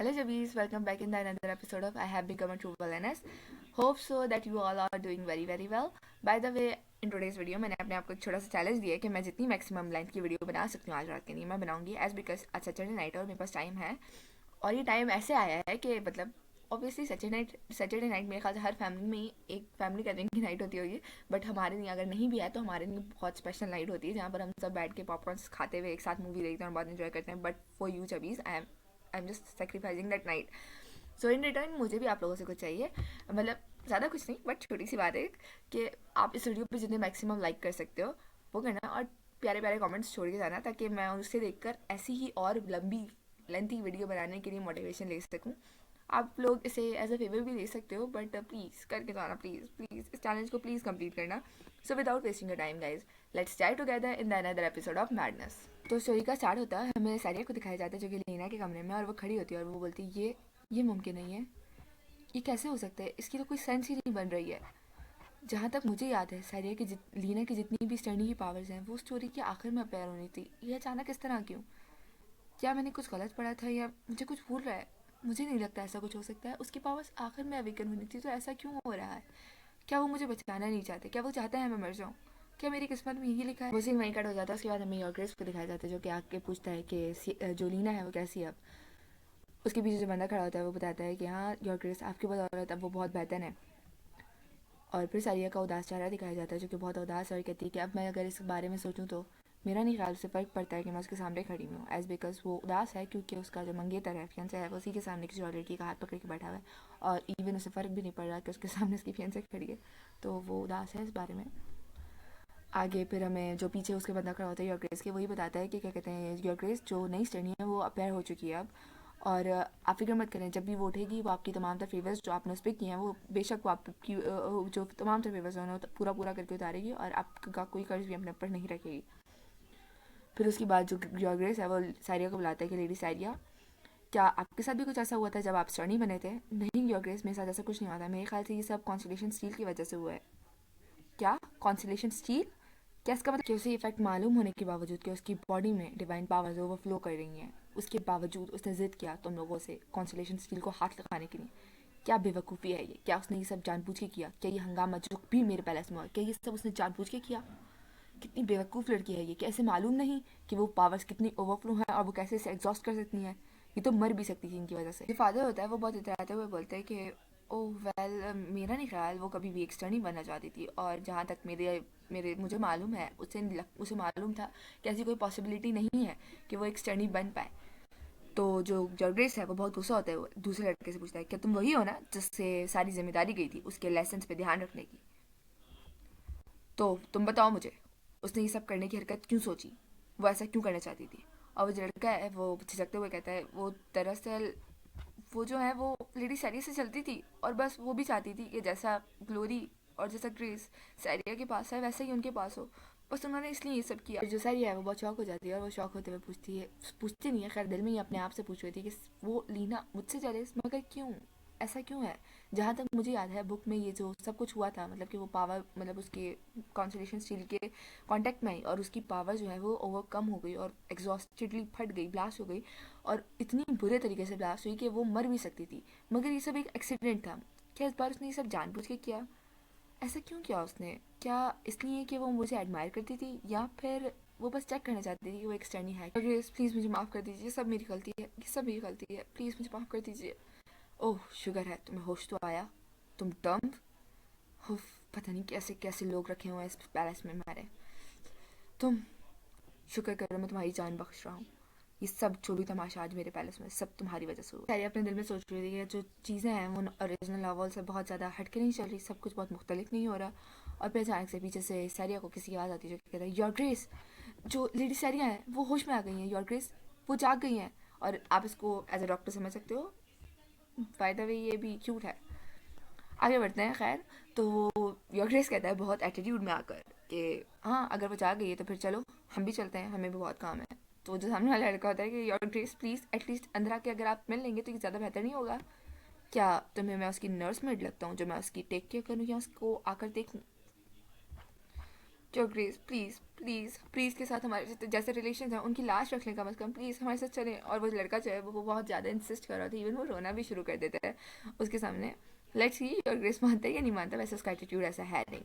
Hello Jabis, welcome back in the another episode of I Have Become a True Wellness. Hope so that you all are doing very well. By the way, in today's video मैंने अपने आप को एक छोटा सा challenge दिया है कि मैं जितनी मैक्सिमम लेंथ की वीडियो बना सकती हूँ आज रात के लिए मैं बनाऊंगी एज बिकॉज आज सैटरडे नाइट और मेरे पास टाइम है और ये टाइम ऐसे आया है कि मतलब ऑब्वियसली सैटरडे नाइट मेरे ख्याल से हर फैमिली में एक फैमिली गैदरिंग की नाइट होती होगी बट हमारे लिए अगर नहीं भी है तो हमारे लिए बहुत स्पेशल नाइट होती है जहाँ पर हम सब बैठ के पॉपकॉर्न खाते हुए एक साथ मूवी देखते हैं और बहुत इन्जॉय करते हैं बट फॉर यू चबीज I am just sacrificing that night so in return मुझे भी आप लोगों से कुछ चाहिए मतलब ज़्यादा कुछ नहीं बट छोटी सी बात है कि आप इस वीडियो पर जितने मैक्सिमम लाइक कर सकते हो वो करना और प्यारे प्यारे कमेंट्स छोड़ के जाना ताकि मैं उससे देखकर ऐसी ही और लंबी लेंथी वीडियो बनाने के लिए मोटिवेशन ले सकूँ। आप लोग इसे एज अ फेवर भी ले सकते हो बट प्लीज़ करके जाना प्लीज़ प्लीज़ इस चैलेंज को प्लीज़ कंप्लीट करना। So without wasting your time guys let's start together in the another episode of madness. तो स्टोरी का स्टार्ट होता है हमें सारिया को दिखाया जाता है जो कि लीना के कमरे में और वो खड़ी होती है और वो बोलती है ये मुमकिन नहीं है, ये कैसे हो सकता है, इसकी तो कोई सेंस ही नहीं बन रही है। जहाँ तक मुझे याद है सारिया की लीना की जितनी भी स्टडी की पावर्स हैं वो स्टोरी के आखिर में अपेयर होनी थी, ये अचानक इस तरह क्यों? क्या मैंने कुछ गलत पढ़ा था या मुझे कुछ भूल रहा है? मुझे नहीं लगता ऐसा कुछ हो सकता है। उसकी पावर्स आखिर में अवेकन होनी थी तो ऐसा क्यों हो रहा है? क्या वो मुझे बचाना नहीं चाहते? क्या वो चाहते हैं मैं मर जाऊँ? क्या मेरी किस्मत में यही लिखा है? वो सीन वहीं कट हो जाता है। उसके बाद हमें योगेश को दिखाया जाता है जो कि आके पूछता है कि जो लीना है वो कैसी है अब। उसके पीछे जो बंदा खड़ा होता है वो बताता है कि हाँ योगेश आपकी बदौलत अब वो बहुत बेहतर है। और फिर सारिया का उदास चेहरा दिखाया जाता है जो कि बहुत उदास है और कहती है कि अब मैं अगर इस बारे में सोचूं तो मेरा नहीं ख्याल से फ़र्क पड़ता है कि मैं उसके सामने खड़ी हूँ एज बिकॉज वो उदास है क्योंकि उसका जो मंगेतर है फियांसे है वो उसी के सामने किसी और लड़की का हाथ पकड़ के बैठा हुआ है और इवन उसे फ़र्क भी नहीं पड़ रहा कि उसके सामने उसकी फियांसे खड़ी है। तो वो उदास है इस बारे में। आगे फिर हमें जो पीछे उसके बंदा खड़ा होता है योगेश के वही बताता है कि क्या कहते हैं योगेश जो नई स्टडी है वो अपेयर हो चुकी है अब और आप फिक्र मत करें जब भी वो उठेगी वो आपकी तमाम तर फेवर्स जो आपने उस पर किए हैं वो बेशक वो आपकी जो तमाम तर फेवर्स हैं उन्हें पूरा करके उतारेगी और आपका कोई कर्ज भी अपने ऊपर नहीं रखेगी। फिर उसके बाद जो योगेश है वो सारिया को बुलाता है कि लेडी सारिया क्या आपके साथ भी कुछ ऐसा हुआ था जब आप स्टडी बने थे? नहीं योगेश मेरे साथ ऐसा कुछ नहीं हुआ था, मेरे ख्याल से ये सब कॉन्स्टलेशन स्टील की वजह से हुआ है। क्या कॉन्स्टलेशन स्टील? क्या इसका मतलब कि उसे इफेक्ट मालूम होने के बावजूद कि उसकी बॉडी में डिवाइन पावर्स ओवरफ्लो कर रही हैं उसके बावजूद उसने जिद किया तुम लोगों से कॉन्सलेशन स्टील को हाथ लगाने के लिए? क्या बेवकूफ़ी है ये? क्या उसने ये सब जानबूझ के किया? क्या ये हंगामा जो भी मेरे पैलेस में हुआ क्या ये सब उसने जानबूझ के किया? कितनी बेवकूफ़ लड़की है ये, कैसे मालूम नहीं कि वो पावर्स कितनी ओवरफ्लो हैं और वो कैसे इसे एग्जॉस्ट कर सकती हैं? ये तो मर भी सकती थी इनकी वजह से। जो फादर होता है वो बहुत इतराते हुए बोलते हैं कि ओह वेल मेरा नहीं ख्याल वो कभी भी एक्सटर्नी बनना चाहती थी और जहाँ तक मेरे मेरे मुझे मालूम है उसे मालूम था कि ऐसी कोई पॉसिबिलिटी नहीं है कि वो एक्सटर्नी बन पाए। तो जो जर्ग्रेस है वो बहुत गुस्सा होता है, वो दूसरे लड़के से पूछता है क्या तुम वही हो ना जिससे सारी जिम्मेदारी गई थी उसके लेसन पे ध्यान रखने की? तो तुम बताओ मुझे उसने ये सब करने की हरकत क्यों सोची, वो ऐसा क्यों करना चाहती थी? और वो जो लड़का है वो झिझकते हुए कहता है वो दरअसल वो जो है वो लेडी सैरिया से चलती थी और बस वो भी चाहती थी कि जैसा ग्लोरी और जैसा ग्रेस सैरिया के पास है वैसा ही उनके पास हो, बस उन्होंने इसलिए ये सब किया। जो सैरिया है वो बहुत शौक हो जाती है और वो शौक होते हुए पूछती नहीं है, खैर दिल में ही अपने आप से पूछ रही थी कि वो लीना मुझसे जेलस मगर क्यों, ऐसा क्यों है? जहाँ तक मुझे याद है बुक में ये जो सब कुछ हुआ था मतलब कि वो पावर मतलब उसके कॉन्सलेशन स्टील के कांटेक्ट में आई और उसकी पावर जो है वो ओवरकम हो गई और एग्जॉस्टेडली फट गई, ब्लास्ट हो गई और इतनी बुरे तरीके से ब्लास्ट हुई कि वो मर भी सकती थी। मगर ये सब एक एक्सीडेंट था। क्या इस बार उसने ये सब जानबूझ के किया? ऐसा क्यों किया उसने? क्या इसलिए कि वो मुझे एडमायर करती थी या फिर वो बस चेक करना चाहती थी कि वो एक स्टैंडी है? ग्रेस प्लीज़ मुझे माफ़ कर दीजिए, ये सब मेरी गलती है, ये सब मेरी गलती है, प्लीज़ मुझे माफ़ कर दीजिए। ओह शुगर है तुम्हें होश तो आया, तुम डम्ब हो। पता नहीं कैसे कैसे लोग रखे हुए हैं इस पैलेस में हमारे। तुम शुक्र करो मैं तुम्हारी जान बख्श रहा हूँ। ये सब जो भी तमाशा आज मेरे पैलेस में सब तुम्हारी वजह से हुआ। सारी अपने दिल में सोच रही थी कि जो चीज़ें हैं वो ओरिजिनल नॉवल से बहुत ज़्यादा हटके नहीं चल रही, सब कुछ बहुत मुख्तलिफ नहीं हो रहा। और फिर अचानक से पीछे से सारिया को किसी की आवाज़ आती है जो कहता है योर ग्रेस, जो लेडी सारिया हैं वो होश में आ गई हैं, योर ग्रेस वो जाग गई हैं। और आप इसको एज अ डॉक्टर समझ सकते हो, बाय द वे ये भी क्यूट है। आगे बढ़ते हैं। खैर तो योगेश कहता है बहुत एटीट्यूड में आकर कि हाँ अगर वो चाह गई है तो फिर चलो हम भी चलते हैं, हमें भी बहुत काम है। तो जो सामने वाला लड़का होता है कि योगेश प्लीज़ एटलीस्ट अंदर आके अगर आप मिल लेंगे तो ये ज़्यादा बेहतर नहीं होगा क्या? तुम्हें मैं उसकी नर्स मेड लगता हूँ जो मैं उसकी टेक केयर करूँ या उसको आकर देखूँ? जो ग्रेस प्लीज़ प्लीज़ प्लीज़ के साथ हमारे जैसे रिलेशन है उनकी लाश रख लें कम अज़ कम, प्लीज़ हमारे साथ चलें। और वो लड़का जो है वो बहुत ज़्यादा इंसिस्ट कर रहा था, इवन वो रोना भी शुरू कर देता है उसके सामने। लेट्स सी योर ग्रेस मानता है या नहीं मानता, वैसे उसका एटीट्यूड ऐसा है नहीं।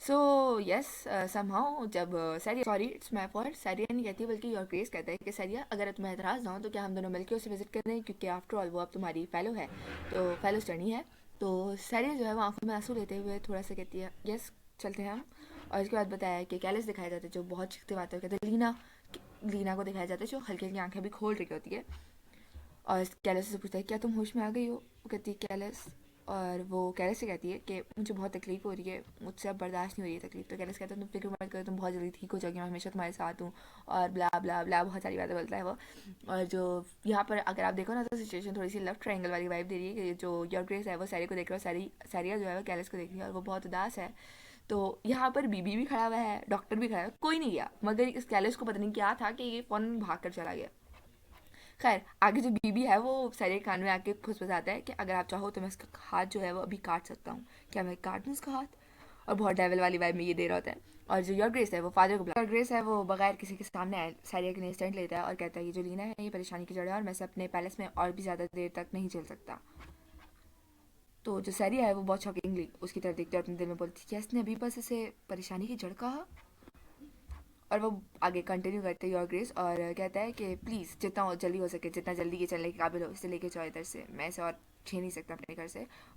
सो यस, समहाउ जब Syria, sorry it's my fault, Syria नहीं कहती बल्कि योर ग्रेस कहता है कि सैरिया अगर तुम्हें एतराज़ ना हो तो क्या हम दोनों मिलकर उसे विजिट करें, क्योंकि आफ्टर ऑल वो अब तुम्हारी फेलो है, तो फेलो स्टडी है। तो सैरिया जो है वो आंखों में आंसू लेते हुए थोड़ा सा कहती है यस चलते हैं हम। और इसके बाद बताया कि कैलिस दिखाया जाता है जो बहुत चीखते बातें कहते हैं, लीना, लीना को दिखाया जाता है जो हल्की हल्की आंखें भी खोल रही होती है। और कैलिस से पूछता है क्या तुम होश में आ गई हो, वो कहती है कैलिस। और वो कैलिस से कहती है कि मुझे बहुत तकलीफ़ हो रही है, मुझसे अब बर्दाश्त नहीं हो रही है तकलीफ। तो कैलिस कहता है तुम फिक्र मत करो, तुम बहुत जल्दी ठीक हो जाओगी, मैं हमेशा तुम्हारे साथ हूँ। और ब्ला ब्ला ब्ला बहुत सारी बातें बोलता है वो। और जो यहाँ पर अगर आप देखो ना तो सिचुएशन थोड़ी सी लव ट्रायंगल वाली वाइब दे रही है कि जो योर ग्रेस है वो सैरी को देख रहा है, सैरिया जो है वो कैलिस को देख रही है और वो बहुत उदास है। तो यहाँ पर बीबी भी खड़ा हुआ है, डॉक्टर भी खड़ा है, कोई नहीं गया, मगर इस कैलिस को पता नहीं क्या था कि ये फ़ौरन भाग कर चला गया। खैर आगे जो बीबी है वो सारे कान में आके फुसफुसाता है कि अगर आप चाहो तो मैं इसका हाथ जो है वो अभी काट सकता हूँ, क्या मैं काट दूँ इसका हाथ। और बहुत डेविल वाली वाइब में ये दे रहा होता है। और जो योर ग्रेस है वो फादर को बुला, योर ग्रेस है वो बगैर किसी के सामने आए सारिया के लिए स्टैंड लेता है और कहता है ये जो लीना है ये परेशानी की जड़ है और मैं इसे अपने पैलेस में और भी ज़्यादा देर तक नहीं झेल सकता। तो जो सैरिया है वो बहुत शॉकिंगली उसकी तरफ देखती है और अपने दिल में बोलती है क्या इसने अभी बस इसे परेशानी की जड़ कहा। और वो आगे कंटिन्यू करते हैं योर ग्रेस और कहता है कि प्लीज़ जितना जल्दी हो सके, जितना जल्दी ये चलने के काबिल हो इसे लेके जाओ इधर से, मैं इसे और छीन नहीं सकता अपने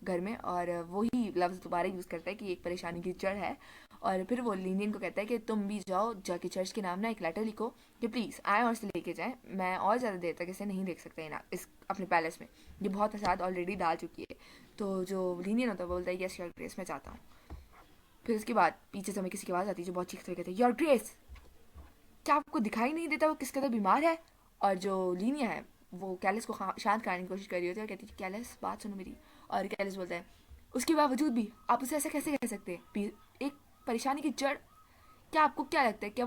घर में। और वही लफ्ज़ दोबारा यूज़ करता है कि एक परेशानी की जड़ है। और फिर वो लीनियन को कहता है कि तुम भी जाओ, जाके चर्च के नाम ना एक लेटर लिखो कि प्लीज़ आए और इसे लेके जाएं, मैं और ज़्यादा देर तक इसे नहीं देख सकता ना इस अपने पैलेस में, ये बहुत फसाद ऑलरेडी डाल चुकी है। तो जो लीनियन होता है वो बोलता है यस योर ग्रेस मैं चाहता हूँ। फिर उसके बाद पीछे से हमें किसी की आवाज़ आती है जो बहुत चीखते हुए कहते हैं योर ग्रेस, क्या आपको दिखाई नहीं देता वो किस कदर बीमार है। और जो लीनिया है वो कैलिस को शांत कराने की कोशिश कर रही होती है और कहती है कैलिस बात सुनो मेरी। और कैलिस बोलता है उसके बावजूद भी आप उसे ऐसा कैसे कह सकते हैं, एक परेशानी की जड़, क्या आपको क्या लगता है क्या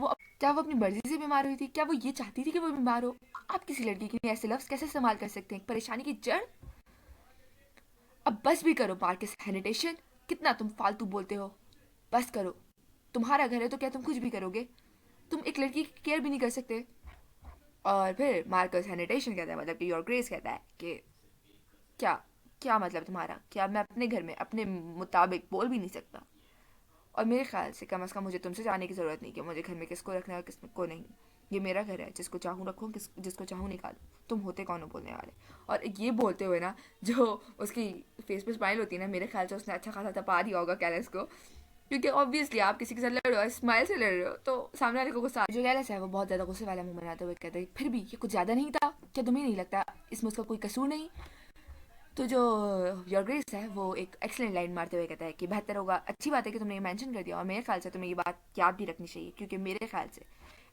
वो अपनी मर्जी से बीमार हुई थी, क्या वो ये चाहती थी कि वो बीमार हो। आप किसी लड़की के लिए ऐसे लफ्ज कैसे इस्तेमाल कर सकते हैं, परेशानी की जड़। अब बस भी करो मार्कस हैनिटेशन, कितना तुम फालतू बोलते हो, बस करो, तुम्हारा घर है तो क्या तुम कुछ भी करोगे, तुम एक लड़की की केयर भी नहीं कर सकते। और फिर मार्कस सैनिटेशन कहता है, मतलब कि योर ग्रेस कहता है कि क्या क्या मतलब तुम्हारा, क्या मैं अपने घर में अपने मुताबिक बोल भी नहीं सकता। और मेरे ख्याल से कम अज़ कम मुझे तुमसे जानने की ज़रूरत नहीं कि मुझे घर में किसको रखना है और किसको नहीं। ये मेरा घर है, जिसको चाहूँ रखूँ, जिसको चाहूँ निकालूँ, तुम होते कौन हो बोलने वाले। और ये बोलते हुए ना जो उसकी फेस पे स्माइल होती है ना, मेरे ख्याल से उसने अच्छा खासा तपा दिया होगा कैलस को, क्योंकि ऑब्वियसली आप किसी के साथ लड़ रहे हो स्माइल से लड़ रहे हो तो सामने वाले को गुस्सा, जो कैलस है वो बहुत ज़्यादा गुस्से वाला मुंह बनाते हुए कहते हैं फिर भी ये कुछ ज़्यादा नहीं था, क्या तुम्हें नहीं लगता इसमें उसका कोई कसूर नहीं। तो जो योर ग्रेस है वो एक एक्सलेंट लाइन मारते हुए कहता है कि बेहतर होगा, अच्छी बात है कि तुमने ये मेंशन कर दिया और मेरे ख्याल से तुम्हें ये बात याद भी रखनी चाहिए, क्योंकि मेरे ख्याल से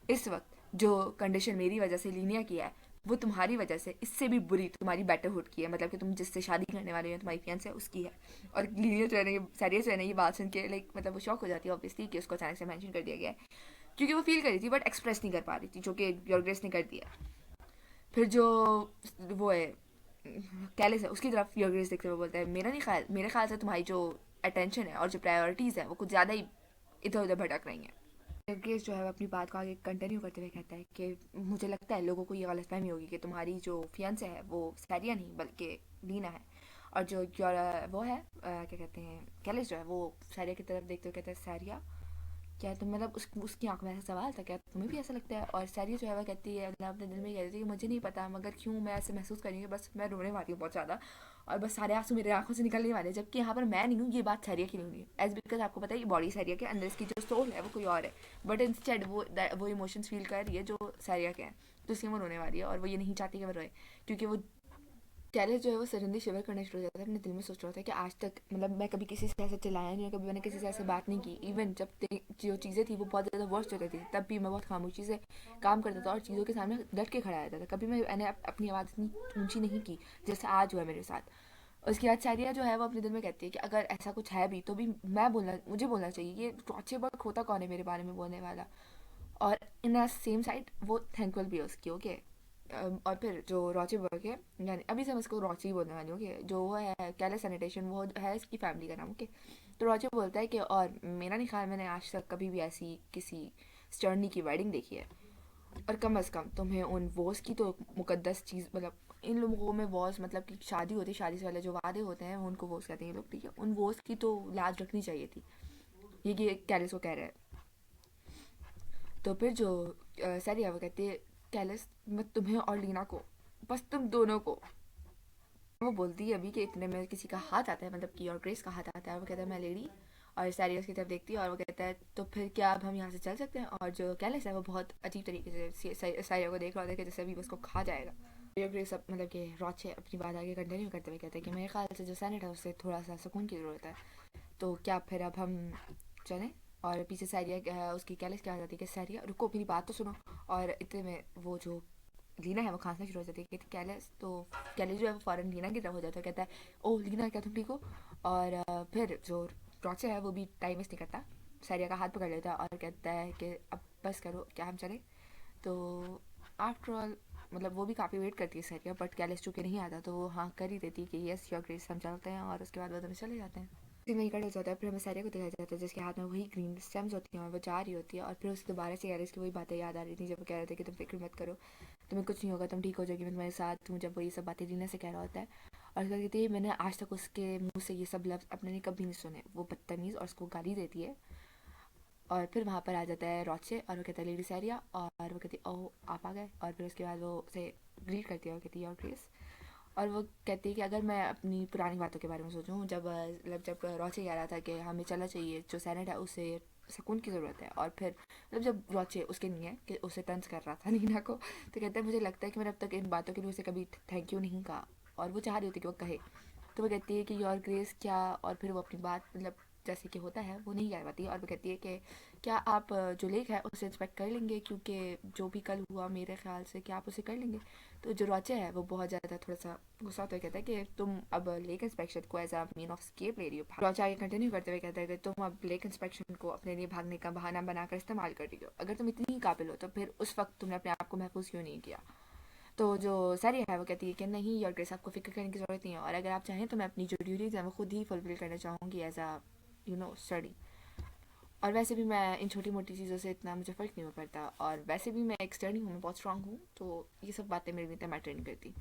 इस वक्त जो कंडीशन मेरी वजह से लीनिया की है वो तुम्हारी वजह से इससे भी बुरी तुम्हारी बेटरहुड की है, मतलब कि तुम जिससे शादी करने वाले हो तुम्हारी फियांसे उसकी है। और लीनिया जो है ना सीरियस जो है ना ये बात सुन के लाइक मतलब वो शॉक हो जाती है ऑब्वियसली कि उसको अचानक से मेंशन कर दिया गया है, क्योंकि वो फील कर रही थी बट एक्सप्रेस नहीं कर पा रही थी, जो कि योर ग्रेस ने कर दिया। फिर जो वो है कैलिस है उसकी तरफ योर ग्रेस देखते हुए बोलता है मेरे ख्याल से तुम्हारी जो अटेंशन है और जो प्रायोरिटीज़ है वो कुछ ज़्यादा ही इधर उधर भटक रही हैं। ग्रेस जो है वो अपनी बात को आगे कंटिन्यू करते हुए कहता है कि मुझे लगता है लोगों को ये गलतफहमी होगी कि तुम्हारी जो फियांसे है वो सैरिया नहीं बल्कि लीना है। और जो वो है क्या कहते हैं कैलिस जो है वो सैरिया की तरफ देखते हुए कहता है सैरिया, क्या तुम मतलब उसकी आंख में ऐसा सवाल था, क्या तुम्हें भी ऐसा लगता है। और सैरिया जो है वह कहती है मतलब अपने दिल में कहती है कि मुझे नहीं पता मगर क्यों मैं ऐसे महसूस कर रही हूँ, बस मैं रोने वाली हूँ बहुत ज़्यादा और बस सारे आंसू मेरे आंखों से निकलने वाले हैं, जबकि यहाँ पर मैं नहीं हूँ, ये बात सैरिया की नहीं हुई है। एज बिकॉज आपको पता है ये बॉडी सैरिया के अंदर, इसकी जो सोल है वो कोई और है, बट इंस्टेड वो इमोशंस फील कर रही है जो सैरिया के हैं, तो इसलिए वो रोने वाली है और वो ये नहीं चाहती कि वो रोए, क्योंकि वो कैलिस जो है वो सडनली शिवर करना शुरू हो जाता है, अपने दिल में सोच रहा था कि आज तक मतलब मैं कभी किसी से ऐसे चिल्लाया नहीं, कभी मैंने किसी से ऐसे बात नहीं की, इवन जब जो चीज़ें थी वो बहुत ज़्यादा वर्स्ट हो रही थी तब भी मैं बहुत खामोशी से काम करता था और चीज़ों के सामने डट के खड़ा रहता था, कभी मैंने अपनी आवाज़ इतनी ऊंची नहीं की जैसे आज हुआ मेरे साथ। उसके बाद सारिया जो है वो अपने दिल में कहती है कि अगर ऐसा कुछ है भी तो भी मुझे बोलना चाहिए, ये टॉर्चर वर्क होता कौन है मेरे बारे में बोलने वाला। और इन सेम साइड वो थैंकफुल भी है उसकी, ओके। और फिर जो रॉची वर्क है, यानी अभी से मैं इसको रॉची बोलने वाली हूँ, कि जो वो है कैले सैनिटेशन, वो है इसकी फैमिली का नाम, ओके। तो रॉची बोलता है कि और मेरा नहीं ख्याल मैंने आज तक कभी भी ऐसी किसी स्टर्नी की वेडिंग देखी है, और कम अज़ कम तुम्हें उन वॉस की तो मुकद्दस चीज़, मतलब इन लोगों में वॉस मतलब कि शादी होती है, शादी से पहले जो वादे होते हैं उनको वॉस कहते हैं ये लोग, ठीक है, उन वॉस की तो लाज रखनी चाहिए थी। ये कैलिस को कह रहा है। तो फिर जो सैरिया वो कहती है, कैलिस मैं तुम्हें और लीना को, बस तुम दोनों को, वो बोलती है अभी कि इतने में किसी का हाथ आता है, मतलब कि और ग्रेस का हाथ आता है, वो कहता है मैं लेडी, और सैरिया उसकी तरफ देखती है और वो कहता है तो फिर क्या अब हम यहाँ से चल सकते हैं। और जो कैलिस है वो बहुत अजीब तरीके से सैरिया को देख रहा होता है कि जैसे अभी उसको खा जाएगा। और ग्रेस मतलब कि रॉचे अपनी बात आगे कंटिन्यू करते हुए कहते हैं कि मेरे ख्याल से जो सैनेट है उससे थोड़ा सा सुकून की ज़रूरत है, तो क्या फिर अब हम चलें। और पीछे सैरिया उसकी कैलिस क्या आ जाती है कि सैरिया रुको मेरी बात तो सुनो। और इतने में वो जो लीना है वो खांसना शुरू हो जाती है, कहती कैलिस, तो कैलिस जो है वो फ़ौरन लीना की तरफ हो जाता है, कहता है ओह लीना क्या तुम ठीक हो। और फिर जो रॉचर है वो भी टाइम वेस्ट नहीं करता, सैरिया का हाथ पकड़ लेता है और कहता है कि अब बस करो, क्या हम चलें। तो आफ्टर ऑल मतलब वो भी काफ़ी वेट करती है सैरिया, बट कैलिस चूँकि नहीं आता तो वो हाँ कर ही देती है कि यस योर ग्रेस हम चलते हैं, और उसके बाद वो दोनों चले जाते हैं। फिर वहीं कट हो जाता है, फिर हमें सैरिया को दिखाया जाता है जिसके हाथ में वही ग्रीन स्टेम्स होती हैं और वो जा रही होती है, और फिर उसे दोबारा से कैलिस की वही बातें याद आ रही थी जब वो कह रहे थे कि तुम फिक्र मत करो, तुम्हें कुछ नहीं होगा, तुम ठीक हो जाएगी, मैं तुम्हारे साथ हूँ, जब वो ये सब बातें रीना से कह रहा होता है। और उसका कहती है मैंने आज तक उसके मुंह से ये सब लफ्ज़ अपने ने कभी नहीं सुने, वो बदतमीज़, और उसको गाली देती है। और फिर वहाँ पर आ जाता है रॉचे और वो कहता है लेडी सैरिया, और वो कहती है ओह आप आ गए, और फिर उसके बाद वो उसे ग्रीट करती है और कहती है और ग्रेस। और वो कहती है कि अगर मैं अपनी पुरानी बातों के बारे में सोचूं, जब रॉचे कह रहा था कि हमें चलना चाहिए, जो सैनेट है उसे सुकून की ज़रूरत है, और फिर मतलब जब रॉचे उसके नहीं है कि उसे तंज कर रहा था नीना को, तो कहता है मुझे लगता है कि मैंने अब तक इन बातों के लिए उसे कभी थैंक यू नहीं कहा, और वो चाह रही होती कि वो कहे। तो वो कहती है कि योर ग्रेस क्या, और फिर वो अपनी बात मतलब जैसे कि होता है वो नहीं कह पाती, और वो कहती है कि क्या आप जो लेक है उसे इंस्पेक्ट कर लेंगे, क्योंकि जो भी कल हुआ मेरे ख्याल से क्या आप उसे कर लेंगे। तो जो रॉचे है वो बहुत ज़्यादा थोड़ा सा गुस्सा होता है, कहता है कि तुम अब लेक इंस्पेक्शन को as a mean of escape ले रही हो। रॉचे आगे कंटिन्यू करते हुए कहता है कि तुम अब लेक इंस्पेक्शन को अपने लिए भागने का बहाना बनाकर इस्तेमाल कर रही हो, अगर तुम इतनी ही काबिल हो तो फिर उस वक्त तुमने अपने आप को महफूज क्यों नहीं किया। तो जो सारी है वो कहती है कि नहीं योर ग्रेस आपको फिक्र करने की ज़रूरत नहीं है, और अगर आप चाहें तो मैं अपनी जो ड्यूटीज़ हैं वो खुद ही फुलफिल करना चाहूँगी एज अ स्टडी। और वैसे भी मैं इन छोटी मोटी चीज़ों से इतना मुझे फ़र्क नहीं हो पड़ता, और वैसे भी मैं एक स्टडी हूँ, मैं बहुत स्ट्रांग हूँ, तो ये सब बातें मेरे लिए इतना मैटर नहीं करती।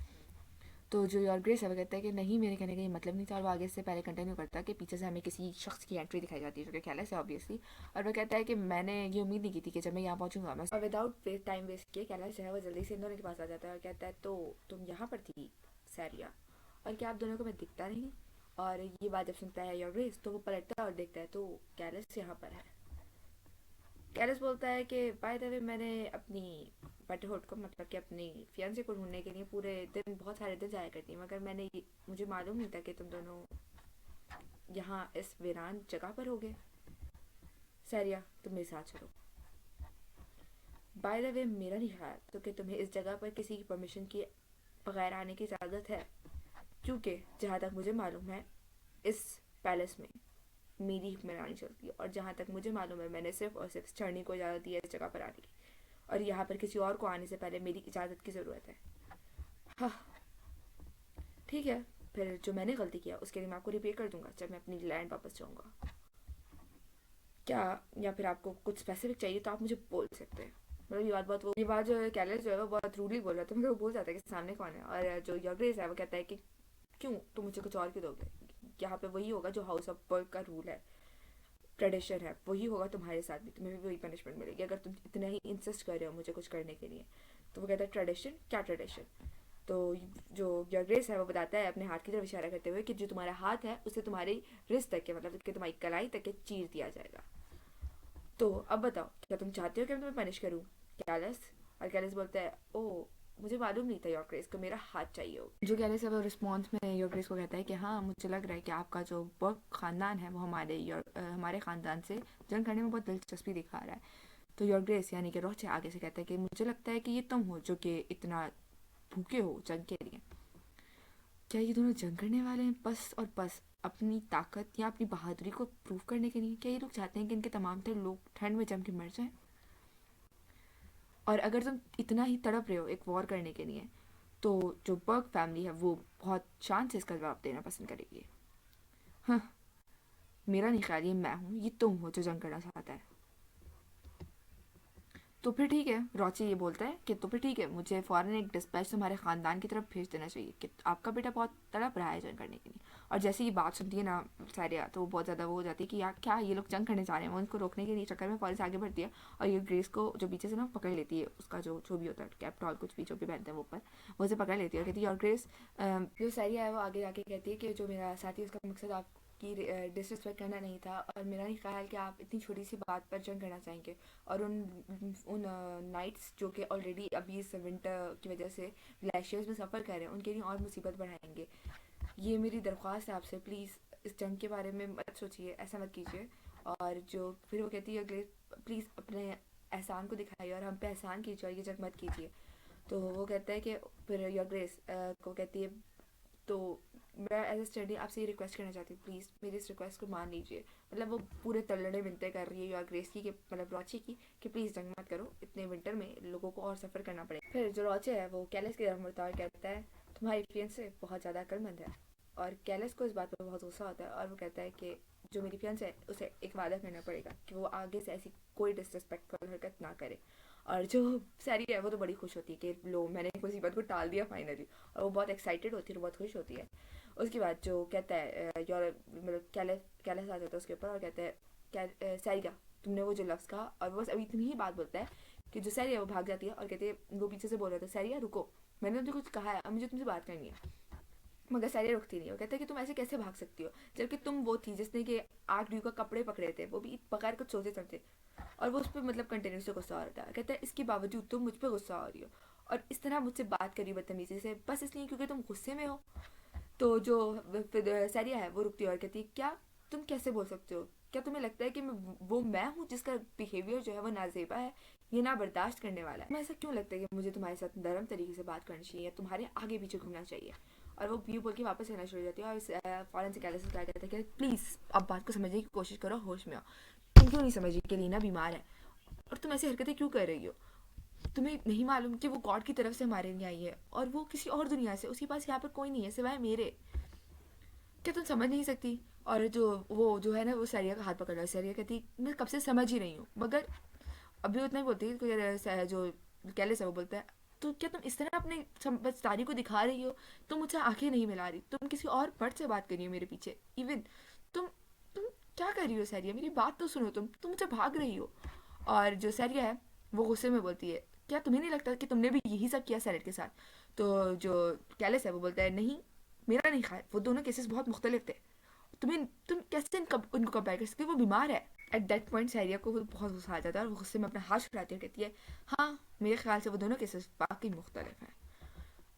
तो जो योर ग्रेस है वो कहता है कि नहीं मेरे कहने का ये मतलब नहीं था, और वो आगे से पहले कंटिन्यू करता है कि पीछे से हमें किसी शख्स की एंट्री दिखाई जाती है जो कि कैलस है ऑब्वियसली। और वो कहता है कि मैंने ये उम्मीद नहीं की थी कि जब मैं यहाँ पहुँचूंगा मैं, और विदाउट टाइम वेस्ट किए कैलस है वो जल्दी से इन दोनों के पास आ जाता है और कहता है तो तुम यहाँ पर थी सैरिया, और क्या आप दोनों को मैं दिखता नहीं। और ये बात जब सुनता है योर ग्रेस तो वो पलटता है और देखता है तो कैलस यहाँ पर है। कैलस बोलता है कि बाय द वे मैंने अपनी बटरहुड को मतलब कि अपनी फियांसे को ढूंढने के लिए पूरे दिन बहुत सारे दिन जाया करती हूँ, मगर मुझे मालूम नहीं था कि तुम दोनों यहाँ इस वीरान जगह पर होगे। सैरिया तुम मेरे साथ चलो। बाय द वे मेरा नहीं ख्याल तो कि तुम्हें इस जगह पर किसी की परमिशन के बगैर आने की इजाज़त है, क्योंकि जहाँ तक मुझे मालूम है इस पैलेस में मेरी हुक्मरानी चलती है, और जहाँ तक मुझे मालूम है मैंने सिर्फ और सिर्फ चढ़नी को इजाज़त दी है इस जगह पर आने की, और यहाँ पर किसी और को आने से पहले मेरी इजाज़त की ज़रूरत है। हाँ ठीक है, फिर जो मैंने गलती किया उसके लिए मैं आपको रिपेयर कर दूंगा जब मैं अपनी लैंड वापस जाऊँगा। क्या, या फिर आपको कुछ स्पेसिफिक चाहिए तो आप मुझे बोल सकते हैं। मतलब ये बात जो है कैलस जो है वो बहुत रूडली बोल रहा है, तो मेरे को भूल जाता है कि सामने कौन है। और जो योगेश है वो कहता है कि क्यों तुम मुझे कुछ और क्यों दोगे, यहाँ पे वही होगा जो हाउस ऑफ वर्क का रूल है, ट्रेडिशन है, वही होगा तुम्हारे साथ भी, तुम्हें भी वही पनिशमेंट मिलेगी अगर तुम इतना ही इंसिस्ट कर रहे हो मुझे कुछ करने के लिए। तो वो कहता है ट्रेडिशन, क्या ट्रेडिशन। तो जो योगेश है वो बताता है अपने हाथ की तरफ इशारा करते हुए कि जो तुम्हारा हाथ है उसे तुम्हारी रिस्ट तक के मतलब कि तुम्हारी कलाई तक के चीर दिया जाएगा। तो अब बताओ क्या तुम चाहते हो कि मैं तुम्हें पनिश करूँ कैलस। और कैलस बोलता है ओ मुझे मालूम नहीं था योरग्रेस को मेरा हाथ चाहिए हो। जो कैलस है वो रिस्पॉन्स में योरग्रेस को कहता है कि हाँ मुझे लग रहा है कि आपका जो वर्क ख़ानदान है वो हमारे ख़ानदान से जंग करने में बहुत दिलचस्पी दिखा रहा है। तो योरग्रेस यानी कि रोचे आगे से कहता है कि मुझे लगता है कि ये तुम हो जो कि इतना भूखे हो जंग के लिए। क्या ये दोनों जंग करने वाले हैं बस और बस अपनी ताकत या अपनी बहादुरी को प्रूव करने के लिए? क्या ये लोग चाहते हैं कि इनके तमाम तर लोग ठंड में जम के मर जाएं? और अगर तुम इतना ही तड़प रहे हो एक वॉर करने के लिए, तो जो बर्ग फैमिली है वो बहुत शान से इसका जवाब देना पसंद करेगी। हाँ, मेरा नहीं ख्याल ये मैं हूँ, ये तुम हो जो जंग करना चाहता है। तो फिर ठीक है, रॉची ये बोलता है कि तो फिर ठीक है, मुझे फ़ौरन एक डिस्पैच तुम्हारे ख़ानदान की तरफ भेज देना चाहिए कि आपका बेटा बहुत तड़प रहा है जंग करने के लिए। और जैसे ये बात सुनती है ना सारिया, तो वो बहुत ज़्यादा वो हो जाती है कि यार क्या ये लोग जंग करने जा रहे हैं। वो उनको रोकने के लिए चक्कर में फ़ौरन से आगे बढ़ती है और ये ग्रेस को जो पीछे से ना पकड़ लेती है, उसका जो भी होता है कैप्टॉल कुछ भी जो भी पहनते हैं वो ऊपर, वो उसे पकड़ लेती है और कहती है, और ग्रेस जो सारिया है वो आगे जाके कहती है कि जो मेरा साथी उसका मकसद आप की डिसरिस्पेक्ट करना नहीं था, और मेरा नहीं ख्याल कि आप इतनी छोटी सी बात पर जंग करना चाहेंगे। और उन नाइट्स जो कि ऑलरेडी अभी इस विंटर की वजह से ग्लेशियर्स में सफ़र कर रहे हैं उनके लिए और मुसीबत बढ़ाएंगे। ये मेरी दरख्वास्त है आपसे, प्लीज़ इस जंग के बारे में मत सोचिए, ऐसा मत कीजिए। और जो फिर वो कहती है अगले, प्लीज़ अपने एहसान को दिखाइए और हम पे एहसान कीजिए और ये जंग मत कीजिए। तो वो कहता है कि फिर योर ग्रेस को कहती है, तो मैं एज ए स्टडी आपसे ये रिक्वेस्ट करना चाहती हूँ, प्लीज़ मेरी इस रिक्वेस्ट को मान लीजिए। मतलब वो पूरे तल्लड़े मिनते कर रही है योर ग्रेस की, कि मतलब रॉची की, कि प्लीज़ जंग मत करो, इतने विंटर में लोगों को और सफ़र करना पड़ेगा। फिर जो रॉचे है वो कैलस की तरफ मुड़ता है और कहता है, तुम्हारी फियांसे बहुत ज़्यादा अक्लमंद है। और कैलस को इस बात पर बहुत गुस्सा होता है और वो कहता है कि जो मेरी फियांसे है उसे एक वादा करना पड़ेगा कि वो आगे से ऐसी कोई डिसरिस्पेक्टफुल हरकत ना करे। और जो सैरी है वो तो बड़ी खुश होती है कि लो मैंने मुसीबत को टाल दिया फाइनली, और वो बहुत एक्साइटेड होती है, बहुत खुश होती है। उसके बाद जो कहता है योर मतलब कैलस कैलस आ जाता है उसके ऊपर और कहता है, क्या सैरिका तुमने वो जो लफ्ज़ कहा, और वो बस अभी इतनी ही बात बोलता है कि जो सैरिया वो भाग जाती है और कहती है, वो पीछे से बोल रहा था, सैरिया रुको, मैंने तुमसे कुछ कहा है, अब मुझे तुमसे बात करनी है। मगर सैरिया रुकती नहीं, वो कहता है कि तुम ऐसे कैसे भाग सकती हो, जबकि तुम वो थी जिसने कि आर्क ड्यू का कपड़े पकड़े थे, वो भी बगैर कुछ सोचे समझे। और वो उस पर मतलब कंटिन्यूसली गुस्सा हो रहा था। कहता है इसके बावजूद तुम मुझ पर गुस्सा हो रही हो और इस तरह मुझसे बात करी बदतमीजी से, बस इसलिए क्योंकि तुम गुस्से में हो। तो जो सैरिया है वो रुकती है और कहती है, क्या तुम कैसे बोल सकते हो, क्या तुम्हें लगता है कि मैं हूँ जिसका बिहेवियर जो है वो नाजेबा है, ये ना बर्दाश्त करने वाला है। मैं ऐसा क्यों लगता है कि मुझे तुम्हारे साथ नरम तरीके से बात करनी चाहिए या तुम्हारे आगे पीछे घूमना चाहिए। और वो ये बोल के वापस रहना शुरू हो जाती है और फौरन से कैलस क्या कहता है कि प्लीज़ अब बात को समझने की कोशिश करो, होश में आओ। तुम क्यों नहीं समझ रही कि लीना बीमार है, और तुम ऐसी हरकतें क्यों कर रही हो। तुम्हें नहीं मालूम कि वो गॉड की तरफ से हमारे लिए आई है और वो किसी और दुनिया से, उसके पास यहाँ पर कोई नहीं है सिवाय मेरे। क्या तुम समझ नहीं सकती। और जो वो जो है ना वो सैरिया का हाथ पकड़ रहा है, सैरिया कहती मैं कब से समझ ही रही हूँ, मगर अभी उतना ही बोलती है। जो कैलिस है वो बोलता है, तो क्या तुम इस तरह अपने समझदारी को दिखा रही हो, तुम मुझसे आंखें नहीं मिला रही, तुम किसी और बर्ड से बात कर रही हो मेरे पीछे। इवन तुम तुम क्या कर रही हो सैरिया, मेरी बात तो सुनो, तुम मुझसे भाग रही हो। और जो सैरिया है वो गुस्से में बोलती है, क्या तुम्हें नहीं लगता कि तुमने भी यही सब किया सैरेट के साथ। तो जो कैलिस है वो बोलता है, नहीं मेरा नहीं ख्याल, वो दोनों केसेस बहुत मुख्तलिफ थे। तुम कैसे उनको कंपेयर कर सकते हो, वो बीमार है। एट दैट पॉइंट सैरिया को बहुत गुस्सा आ जाता है और वो गुस्से में अपना हाथ छुड़ाती है, कहती है, हाँ मेरे ख्याल से वो दोनों केसेस वाकई मुख्तलिफ हैं।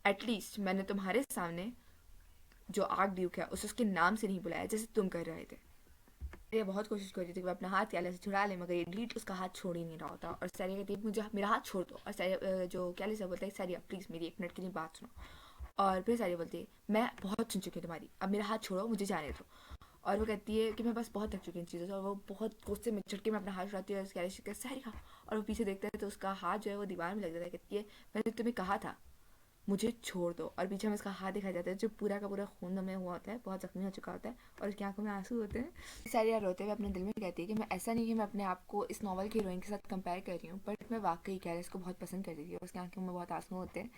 एटलीस्ट मैंने तुम्हारे सामने जो आर्क ड्यूक है उसे उसके नाम से नहीं बुलाया जैसे तुम कर रहे थे। ये बहुत कोशिश कर रही थी कि वो अपना हाथ कैले से छुड़ा ले, मगर ये ढीठ उसका हाथ छोड़ ही नहीं रहा होता। और सैरिया कहती है, मुझे मेरा हाथ छोड़ दो। और सैरिया जो कैले से बोलता है, सैरिया प्लीज़ मेरी एक मिनट के लिए बात सुनो। और फिर सैरिया बोलती है, मैं बहुत सुन चुकी हूँ तुम्हारी, अब मेरा हाथ छोड़ो, मुझे जाने दो। और वो कहती है कि मैं बस बहुत थक चुकी हूँ इन चीज़ों से। और वो बहुत गुस्से में झटके में अपना हाथ उठाती है और कैलिस कहती है, सैरिका। और वो पीछे देखता है तो उसका हाथ जो है वो दीवार में लग जाता है। कहती है, मैंने तुम्हें कहा था मुझे छोड़ दो। और पीछे में उसका हाथ दिखाया जाता है जो पूरा का पूरा खून में हुआ होता है, बहुत जख्मी हो चुका होता है और उसकी आंखों में आंसू होते हैं। सारिया रोते हुए अपने दिल में कहती है कि मैं ऐसा नहीं कि मैं अपने आप को इस नॉवल की हीरोइन के साथ कंपेयर कर रही हूँ, बट मैं वाकई कैलिस को बहुत पसंद करती थी और उसकी आंखों में बहुत आंसू होते हैं।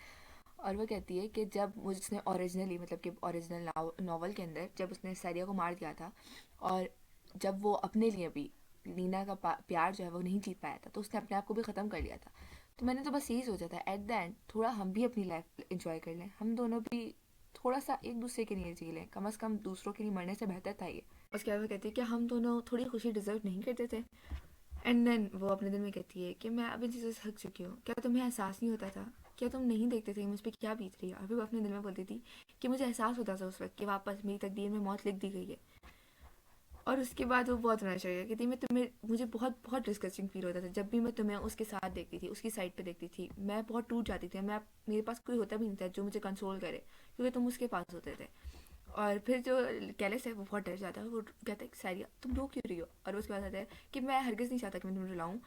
और वो कहती है कि जब उसने ओरिजिनली मतलब कि ओरिजिनल नॉवल के अंदर जब उसने सैरिया को मार दिया था, और जब वो अपने लिए भी लीना का प्यार जो है वो नहीं जीत पाया था, तो उसने अपने आप को भी ख़त्म कर लिया था। तो मैंने तो बस यही सोचा था एट द एंड थोड़ा हम भी अपनी लाइफ इंजॉय कर लें, हम दोनों भी थोड़ा सा एक दूसरे के लिए जी लें, कम से कम दूसरों के लिए मरने से बेहतर था ये। उसके बाद वो कहती है कि हम दोनों थोड़ी खुशी डिजर्व नहीं करते थे। एंड देन वो अपने दिल में कहती है कि मैं अब इन चीज़ों से थक चुकी हूँ, क्या तुम्हें एहसास नहीं होता था, क्या तुम नहीं देखते थे मुझ पर क्या बीत रही है। और फिर वो अपने दिल में बोलती थी कि मुझे एहसास होता था उस वक्त कि वापस मेरी तकदीर में मौत लिख दी गई है। और उसके बाद वो बहुत रोना चाहिए, कहती मैं तुम्हें मुझे बहुत बहुत डिस्कस्टिंग फील होता था जब भी मैं तुम्हें उसके साथ देखती थी, उसकी साइड पे देखती थी, मैं बहुत टूट जाती थी। मेरे पास कोई होता भी नहीं था जो मुझे कंसोल करे, क्योंकि तुम उसके पास होते थे। और फिर जो कैलिस है वो बहुत डर जाता है, वो कहता है, सैरिया तुम रो क्यों रही हो। और उसके बाद आता है कि मैं हरगिज़ नहीं चाहता कि मैं तुम्हें रुलाऊं,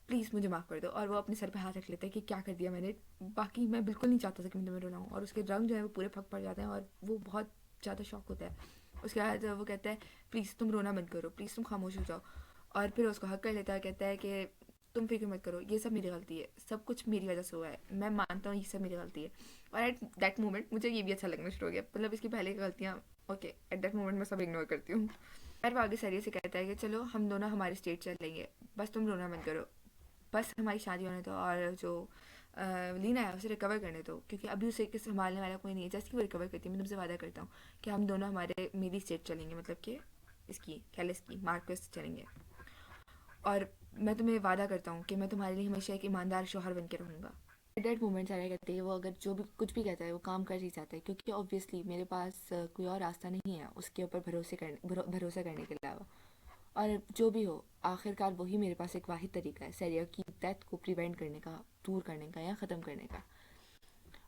प्लीज़ मुझे माफ़ कर दो। और वो अपने सर पे हाथ रख लेता है कि क्या कर दिया मैंने। बाकी मैं बिल्कुल नहीं चाहता था कि मैं तुम्हें रुलाऊं, और उसके रंग जो है वो पूरे फक पड़ जाते हैं और वो बहुत ज़्यादा शॉक होता है। उसके बाद वो कहता है प्लीज़ तुम रोना बंद करो, प्लीज़ तुम खामोश हो जाओ। और फिर उसको हक कर लेता है, कहता है कि तुम फिक्र मत करो, ये सब मेरी गलती है, सब कुछ मेरी वजह से हुआ है, मैं मानता हूँ ये सब मेरी गलती है। और एट दैट मोमेंट मुझे ये भी अच्छा लगना शुरू हो गया, मतलब इसकी पहले की गलतियाँ ओके, एट दैट मोमेंट मैं सब इग्नोर करती हूँ। फिर वो आगे सरिया से कहता है कि चलो हम दोनों हमारे स्टेट चलेंगे, बस तुम रोना मत करो, बस हमारी शादी होने दो, और जो लीना है उसे रिकवर करने दो, क्योंकि अभी उसे किस संभालने वाला कोई नहीं है। जैसे कि वो रिकवर करती है मैं तुमसे वादा करता हूँ कि हम दोनों हमारे मेरी स्टेट चलेंगे, मतलब कि इसकी कैलिस की मार्क्वेस चलेंगे। और मैं तुम्हें वादा करता हूँ कि मैं तुम्हारे लिए हमेशा एक ईमानदार शौहर बन के रहूँगा। एट दैट मोमेंट सारा कहते हैं वो अगर जो भी कुछ भी कहता है वो काम कर ही जाता है, क्योंकि ऑब्वियसली मेरे पास कोई और रास्ता नहीं है उसके ऊपर भरोसा करने के अलावा। और जो भी हो, आखिरकार वही मेरे पास एक वाहिद तरीका है सैरिया की डेथ को प्रिवेंट करने का, दूर करने का या ख़त्म करने का।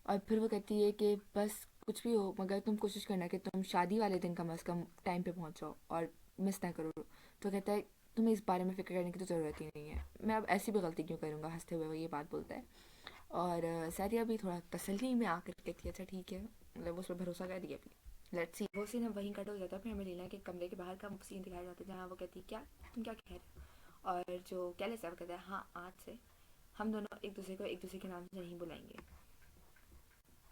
और फिर वो कहती है कि बस कुछ भी हो मगर तुम कोशिश करना कि तुम शादी वाले दिन कम अज़ कम टाइम पे पहुँचो और मिस ना करो। तो कहता है तुम्हें इस बारे में फ़िक्र करने की तो ज़रूरत ही नहीं है, मैं अब ऐसी भी गलती क्यों करूँगा, हंसते हुए वो ये बात बोलता है। और सैरिया भी थोड़ा तसल्ली में आकर कहती है अच्छा ठीक है, मतलब उस पर भरोसा कर दिया अभी, लेट्स सी। वो सीन अब वहीं कट हो जाता है, फिर हमें लीना के कमरे के बाहर का सीन दिखाया जाता है जहाँ वो कहती है क्या तुम क्या कह रहे हो। और जो कैलिस है वो कहता है हाँ आज से हम दोनों एक दूसरे को एक दूसरे के नाम से नहीं बुलाएंगे।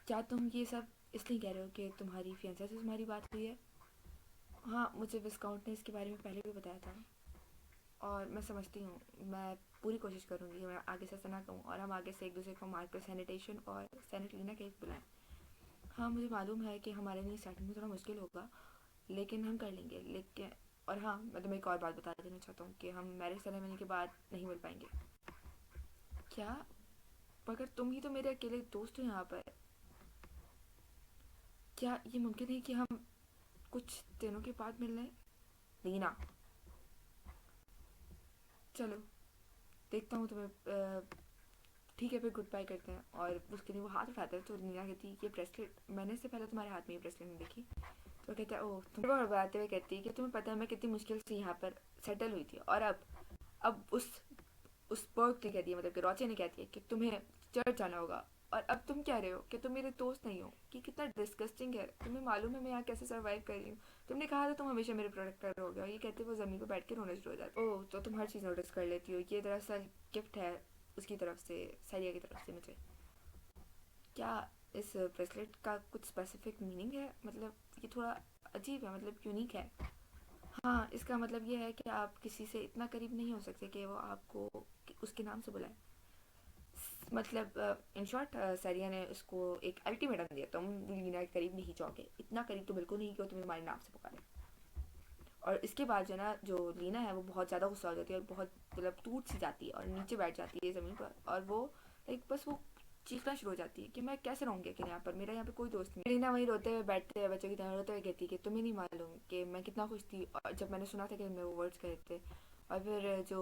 क्या तुम ये सब इसलिए कह रहे हो कि तुम्हारी फियांसे से तुम्हारी बात हुई है। हाँ मुझे विस्काउंट ने इसके बारे में पहले भी बताया था, और मैं समझती हूँ, मैं पूरी कोशिश करूँगी कि मैं आगे से ऐसा ना कहूँ और हम आगे से एक दूसरे को मार्कर सैनिटेशन और सैनिट लीना के बुलाएं। हाँ मुझे मालूम है कि हमारे लिए स्टार्टिंग में थोड़ा मुश्किल होगा, लेकिन हम कर लेंगे। लेकिन और हाँ मैं तुम्हें एक और बात बता देना चाहता हूँ कि हम मैरिज सेरेमनी के बाद नहीं मिल पाएंगे। क्या, मगर तुम ही तो मेरे अकेले दोस्त हो यहाँ पर, क्या ये मुमकिन है कि हम कुछ दिनों के बाद मिल लें। लीना चलो देखता हूँ तुम्हें ठीक है फिर गुड बाय करते हैं। और उसके लिए वो हाथ उठाता है तो लीना कहती है ये ब्रेसलेट मैंने इससे पहले तुम्हारे हाथ में ये ब्रेसलेट नहीं देखी। तो कहता है ओह तुम बताते हुए कहती है कि तुम्हें पता है मैं कितनी मुश्किल से यहाँ पर सेटल हुई थी, और अब उस पर्क ने कह दिया, मतलब कि रोचे ने कह दिया कि तुम्हें चर्च जाना होगा, और अब तुम कह रहे हो कि तुम मेरे दोस्त नहीं हो। कि कितना डिस्गस्टिंग है, तुम्हें मालूम है मैं यहाँ कैसे सर्वाइव कर रही हूँ। तुमने कहा था तुम हमेशा मेरे प्रोटेक्टर हो गया, और ये कहते वो ज़मीन पर बैठ के रोने शुरू हो जाते। ओह तो तुम हर चीज़ नोटिस कर लेती हो, ये दरअसल गिफ्ट है उसकी तरफ से, सरिया की तरफ से मुझे। क्या इस ब्रेसलेट का कुछ स्पेसिफिक मीनिंग है, मतलब ये थोड़ा अजीब है, मतलब यूनिक है। हाँ इसका मतलब ये है कि आप किसी से इतना करीब नहीं हो सकते कि वो आपको उसके नाम से बुलाए। मतलब इन शॉर्ट सरिया ने उसको एक अल्टीमेटम दिया, तुम लीना के करीब नहीं जाओगे, इतना करीब तो बिल्कुल नहीं कि वो तुम्हें हमारे नाम से पुकारे। और इसके बाद जो है ना, जो लीना है वो बहुत ज़्यादा गुस्सा हो जाती है और बहुत मतलब टूट सी जाती है और नीचे बैठ जाती है ज़मीन पर, और वो लाइक बस वो चीखना शुरू हो जाती है कि मैं कैसे रहूँगी अकेले यहाँ पर, मेरा यहाँ पे कोई दोस्त नहीं। लीना वहीं रोते हुए बैठते हुए बच्चों की तरह रोते हुए कहती है कि तुम्हें नहीं मालूम कि मैं कितना खुश थी और जब मैंने सुना था कि तुमने वो वर्ड्स कहे थे। और फिर जो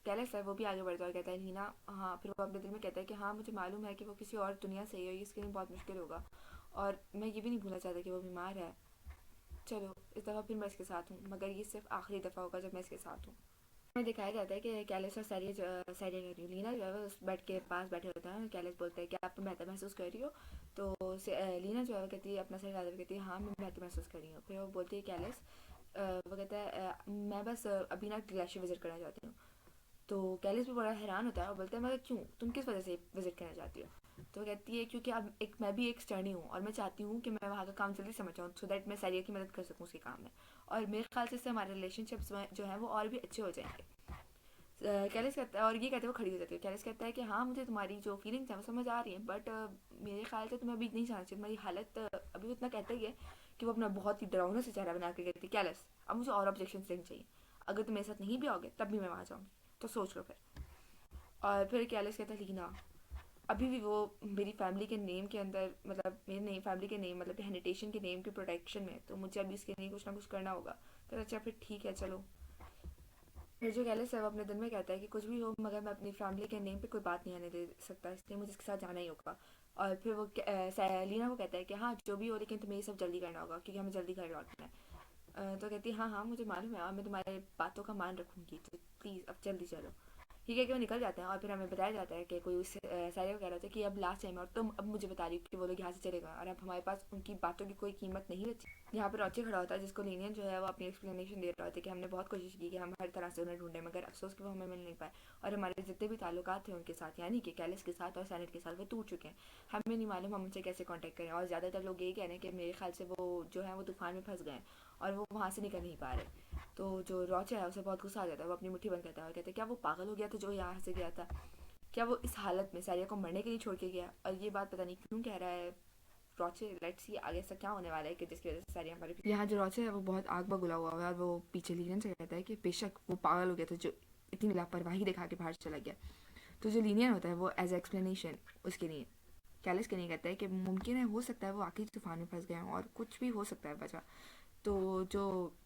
कैलस है वो भी आगे बढ़ता है और कहता है लीना हाँ, फिर वो अपने दिल में कहता है कि हाँ मुझे मालूम है कि वो किसी और दुनिया से ही है, इसके लिए बहुत मुश्किल होगा, और मैं ये भी नहीं भूलना चाहता कि वो बीमार है। चलो इस दफ़ा फिर मैं इसके साथ हूँ, मगर ये सिर्फ आखिरी दफ़ा होगा जब मैं इसके साथ हूँ। में दिखाया जाता है कि कैलिस और सैरिया कह रही हूँ, लीना जो है वो उस बेड के पास बैठे होता है, कैलिस बोलता है कि आप तो बेहतर महसूस कर रही हो। तो लीना जो है वो कहती है अपना सर हिलाते हुए कहती है हाँ मैं बेहतर महसूस कर रही हूँ। फिर वो बोलती है कैलिस वो कहता है मैं बस अभी ना ग्लेशियर विजिट करना चाहती हूँ। तो कैलिस भी बड़ा हैरान होता है और बोलता है मगर क्यों, तुम किस वजह से विजिट करना चाहती हो। तो कहती है क्योंकि अब एक मैं भी एक स्टडी हूँ और मैं चाहती हूँ कि मैं वहाँ का काम जल्दी समझ जाऊँ, सो दैट मैं सैरिया की मदद कर सकूँ उसके काम में, और मेरे ख्याल से इससे हमारे रिलेशनशिप्स जो हैं वो और भी अच्छे हो जाएंगे। कैलिस कहता है, और ये कहते हुए खड़ी हो जाती है। कैलिस कहता है कि हाँ मुझे तुम्हारी जो फीलिंग्स हैं वो समझ आ रही हैं, बट मेरे ख्याल से तुम्हें अभी नहीं जाना चाहिए, तुम्हारी हालत अभी वो इतना कहता ही है कि वो अपना बहुत ही डरावना से चेहरा बना के कहती है कैलिस अब मुझे और ऑब्जेक्शन देनी चाहिए, अगर तुम मेरे साथ नहीं भी आओगे तब भी मैं वहाँ जाऊँगी, तो सोच लो फिर। और फिर कैलिस कहता है लीना अभी भी वो मेरी फैमिली के नेम के अंदर, मतलब मेरे नेम फैमिली के नेम मतलब हेनिटेशन के नेम के प्रोटेक्शन में, तो मुझे अभी इसके लिए कुछ ना कुछ करना होगा। तो अच्छा फिर ठीक है चलो। फिर जो कैलिस है वो अपने दिल में कहता है कि कुछ भी हो मगर मैं अपनी फैमिली के नेम पे कोई बात नहीं आने दे सकता, इसलिए मुझे इसके साथ जाना ही होगा। और फिर वो लीना को कहता है कि हाँ जो भी हो लेकिन तुम्हें ये सब जल्दी करना होगा क्योंकि हमें जल्दी घर लौटना है। तो कहती है हाँ हाँ मुझे मालूम है और मैं तुम्हारे बातों का मान रखूँगी, तो प्लीज़ अब जल्दी चलो। ठीक है कि वो निकल जाता है और फिर हमें बताया जाता है कि कोई उस सारे को कह रहा था कि अब लास्ट टाइम है और तुम अब मुझे बता रही हो कि वो लोग यहाँ से चलेगा और अब हमारे पास उनकी बातों की कोई कीमत नहीं बची। यहाँ पर रॉची खड़ा होता है जिसको लीनियन जो है वो अपनी एक्सप्लेनेशन दे रहा होता है कि हमने बहुत कोशिश की कि हम हर तरह से उन्हें ढूंढें मगर अफसोस कि वो हमें मिल नहीं पाए और हमारे जितने भी ताल्लुकात थे उनके साथ यानी कि कैलिस के साथ और सैनेट के साथ वो टूट चुके हैं। हमें नहीं मालूम हम उनसे कैसे कॉन्टैक्ट करें और ज़्यादातर लोग यही कह रहे हैं कि मेरे ख्याल से वो जो है वो तूफान में फंस गए हैं और वो वहाँ से निकल नहीं पा रहे। तो जो रॉचा है उसे बहुत गुस्सा आ जाता है, वो अपनी मुट्ठी बंद करता है और कहता है क्या वो पागल हो गया था जो यहाँ से गया था, क्या वो इस हालत में सारिया को मरने के लिए छोड़ के गया। और ये बात पता नहीं क्यों कह रहा है रॉचे। लेट्स सी आगे से क्या होने वाला है कि जिसकी वजह से सारिया हमारे यहाँ जो रॉचे है वो बहुत आग बगुला हुआ है और वो पीछे लीनियन से कहता है कि बेशक वो पागल हो गया था जो इतनी लापरवाही दिखा के बाहर चला गया। तो जो लीनियन होता है वो एज एक्सप्लेनेशन उसके लिए कैलिस के लिए कहता है कि मुमकिन है हो सकता है वो आखिरी तूफान में फंस गए हों और कुछ भी हो सकता है वजह। तो जो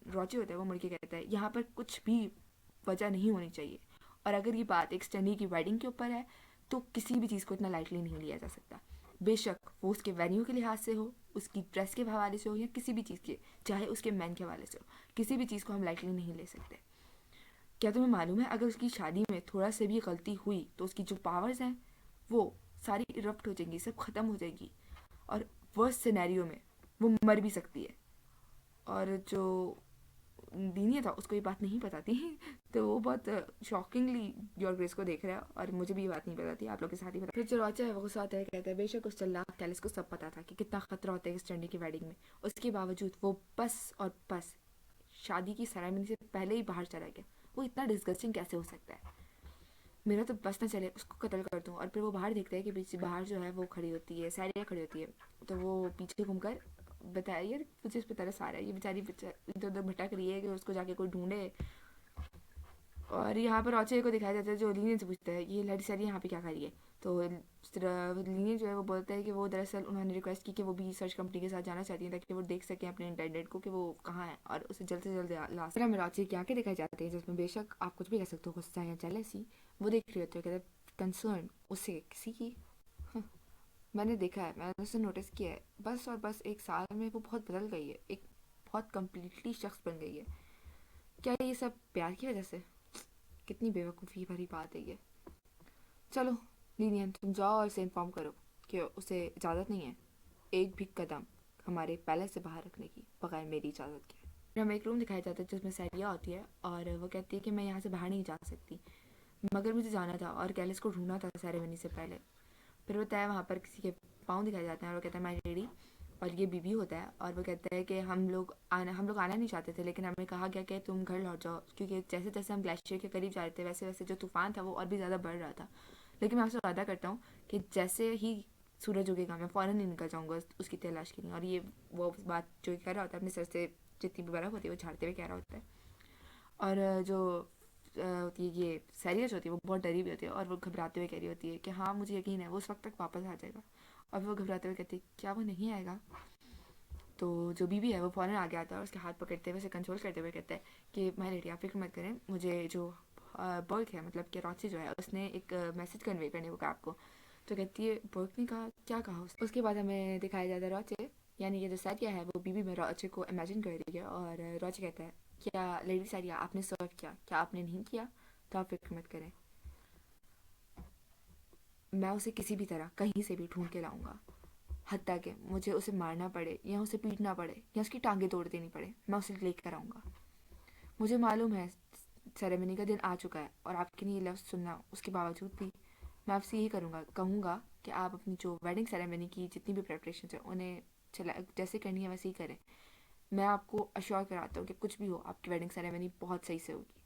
रॉची होता है वो मुड़ के कहता है यहाँ पर कुछ भी वजह नहीं होनी चाहिए और अगर ये बात एक स्टैंडी की वेडिंग के ऊपर है तो किसी भी चीज़ को इतना लाइटली नहीं लिया जा सकता, बेशक वो उसके वेन्यू के लिहाज से हो, उसकी ड्रेस के हवाले से हो या किसी भी चीज़ के, चाहे उसके मैन के हवाले से हो, किसी भी चीज़ को हम लाइटली नहीं ले सकते। क्या तुम्हें मालूम है अगर उसकी शादी में थोड़ा से भी गलती हुई तो उसकी जो पावर्स हैं वो सारी इरप्ट हो जाएंगी, सब ख़त्म हो जाएगी और वर्स्ट सिनेरियो में वो मर भी सकती है। और जो दीनी था उसको ये बात नहीं पता थी तो वो बहुत शॉकिंगली योर ग्रेस को देख रहा है और मुझे भी ये बात नहीं पता थी, आप लोग के साथ ही पता। फिर जो रॉचा है वो गुस्सा आता है, कहता है बेशक उस चल्लाक कैलिस को सब पता था कि कितना खतरा होता है इस चंडी की वेडिंग में, उसके बावजूद वो बस और बस शादी की सेरेमनी से पहले ही बाहर चला गया। वो इतना डिस्गस्टिंग कैसे हो सकता है, मेरा तो बस ना चले उसको कत्ल कर दूँ। और फिर वो बाहर देखता है कि पीछे बाहर जो है वो खड़ी होती है, सैरिया खड़ी होती है। तो वो पीछे घूमकर बताया यार मुझे इस पर तरस आ रहा है, ये बेचारी इधर उधर भटक रही है कि उसको जाके कोई ढूंढे। और यहाँ पर औचे को दिखाया जाता है जो लीनियन से पूछता है ये लड़ी सारी यहाँ पे क्या करी है। तो लीनियन जो है वो बोलता है कि वो दरअसल उन्होंने रिक्वेस्ट की कि वो भी सर्च कंपनी के साथ जाना चाहती हैं ताकि वो देख सकें अपने इंटेंडेंट को कि वो कहाँ है और उसे जल्द से जल्द ला सकें। मेरा औचे की आँखें दिखाई जाती हैं जिसमें बेशक आप कुछ भी कह सकते हो, गुस्सा या जेलसी। वो देख रही होती है, कहते कंसर्न उससे किसी की। हाँ, मैंने देखा है, मैंने उसे नोटिस किया है, बस और बस एक साल में वो बहुत बदल गई है, एक बहुत कम्प्लीटली शख्स बन गई है। क्या ये सब प्यार की वजह से? कितनी बेवकूफ़ी भरी बात है ये। चलो लीनियन तुम जाओ और इसे इन्फॉर्म करो कि उसे इजाज़त नहीं है एक भी कदम हमारे पैलेस से बाहर रखने की बगैर मेरी इजाज़त के। फिर हमें एक रूम दिखाया जाता है जिसमें सैरिया होती है और वो कहती है कि मैं यहाँ से बाहर नहीं जा सकती मगर मुझे जाना था और कैलिस को ढूंढना था सेरेमनी से पहले। फिर वो तय वहाँ पर किसी के पाँव दिखाए जाते हैं और वो कहता है माय लेडी, और ये बीबी होता है और वो कहता है कि हम लोग आना नहीं चाहते थे लेकिन हमें कहा गया कि तुम घर लौट जाओ क्योंकि जैसे जैसे हम ग्लेशियर के करीब जा रहे थे वैसे वैसे जो तूफान था वो और भी ज़्यादा बढ़ रहा था। लेकिन मैं आपसे वादा करता हूँ कि जैसे ही सूरज उगेगा मैं फ़ौरन ही निकल जाऊँगा उसकी तलाश के लिए। और ये वो बात जो कर रहा होता है अपने सर से जितनी भी बर्फ़ होती है वो झाड़ते हुए कह रहा होता है। और जो होती है ये सैरिया जो होती है वो बहुत डरी हुई होती है और वो घबराते हुए कह रही होती है कि हाँ मुझे यकीन है वो उस वक्त तक वापस आ जाएगा। और वो घबराते हुए कहती है क्या वो नहीं आएगा। तो जो बीबी है वो फ़ौरन आगे आता है और उसके हाथ पकड़ते हुए उसे कंट्रोल करते हुए कहता है कि माय लेडी आप फिक्र मत करें, मुझे जो बर्क है मतलब कि रॉची जो है उसने एक मैसेज कन्वे करने को कहा आपको। तो कहती है बर्क ने कहा क्या कहा उसके बाद हमें दिखाया जाता है रॉचे यानी कि जो सैरिया है वो बीबी में रॉचे को इमेजिन कर रही है और रॉचे कहता है क्या लेडी सैरिया आपने सर्व किया, क्या आपने नहीं किया, तो आप फिक्र मत करें, मैं उसे किसी भी तरह कहीं से भी ढूंढ के लाऊंगा, हत्ता कि मुझे उसे मारना पड़े या उसे पीटना पड़े या उसकी टांगें तोड़ देनी पड़े, मैं उसे लेकर आऊँगा। मुझे मालूम है सेरेमनी का दिन आ चुका है और आपके लिए लफ्ज़ सुनना उसके बावजूद भी मैं आपसे यही कहूँगा कि आप अपनी जो वेडिंग सेरेमनी की जितनी भी प्रेपरेशन है उन्हें चला जैसे करनी है वैसे ही करें। मैं आपको अश्योर कराता हूँ कि कुछ भी हो आपकी वेडिंग सेरेमनी बहुत सही से होगी।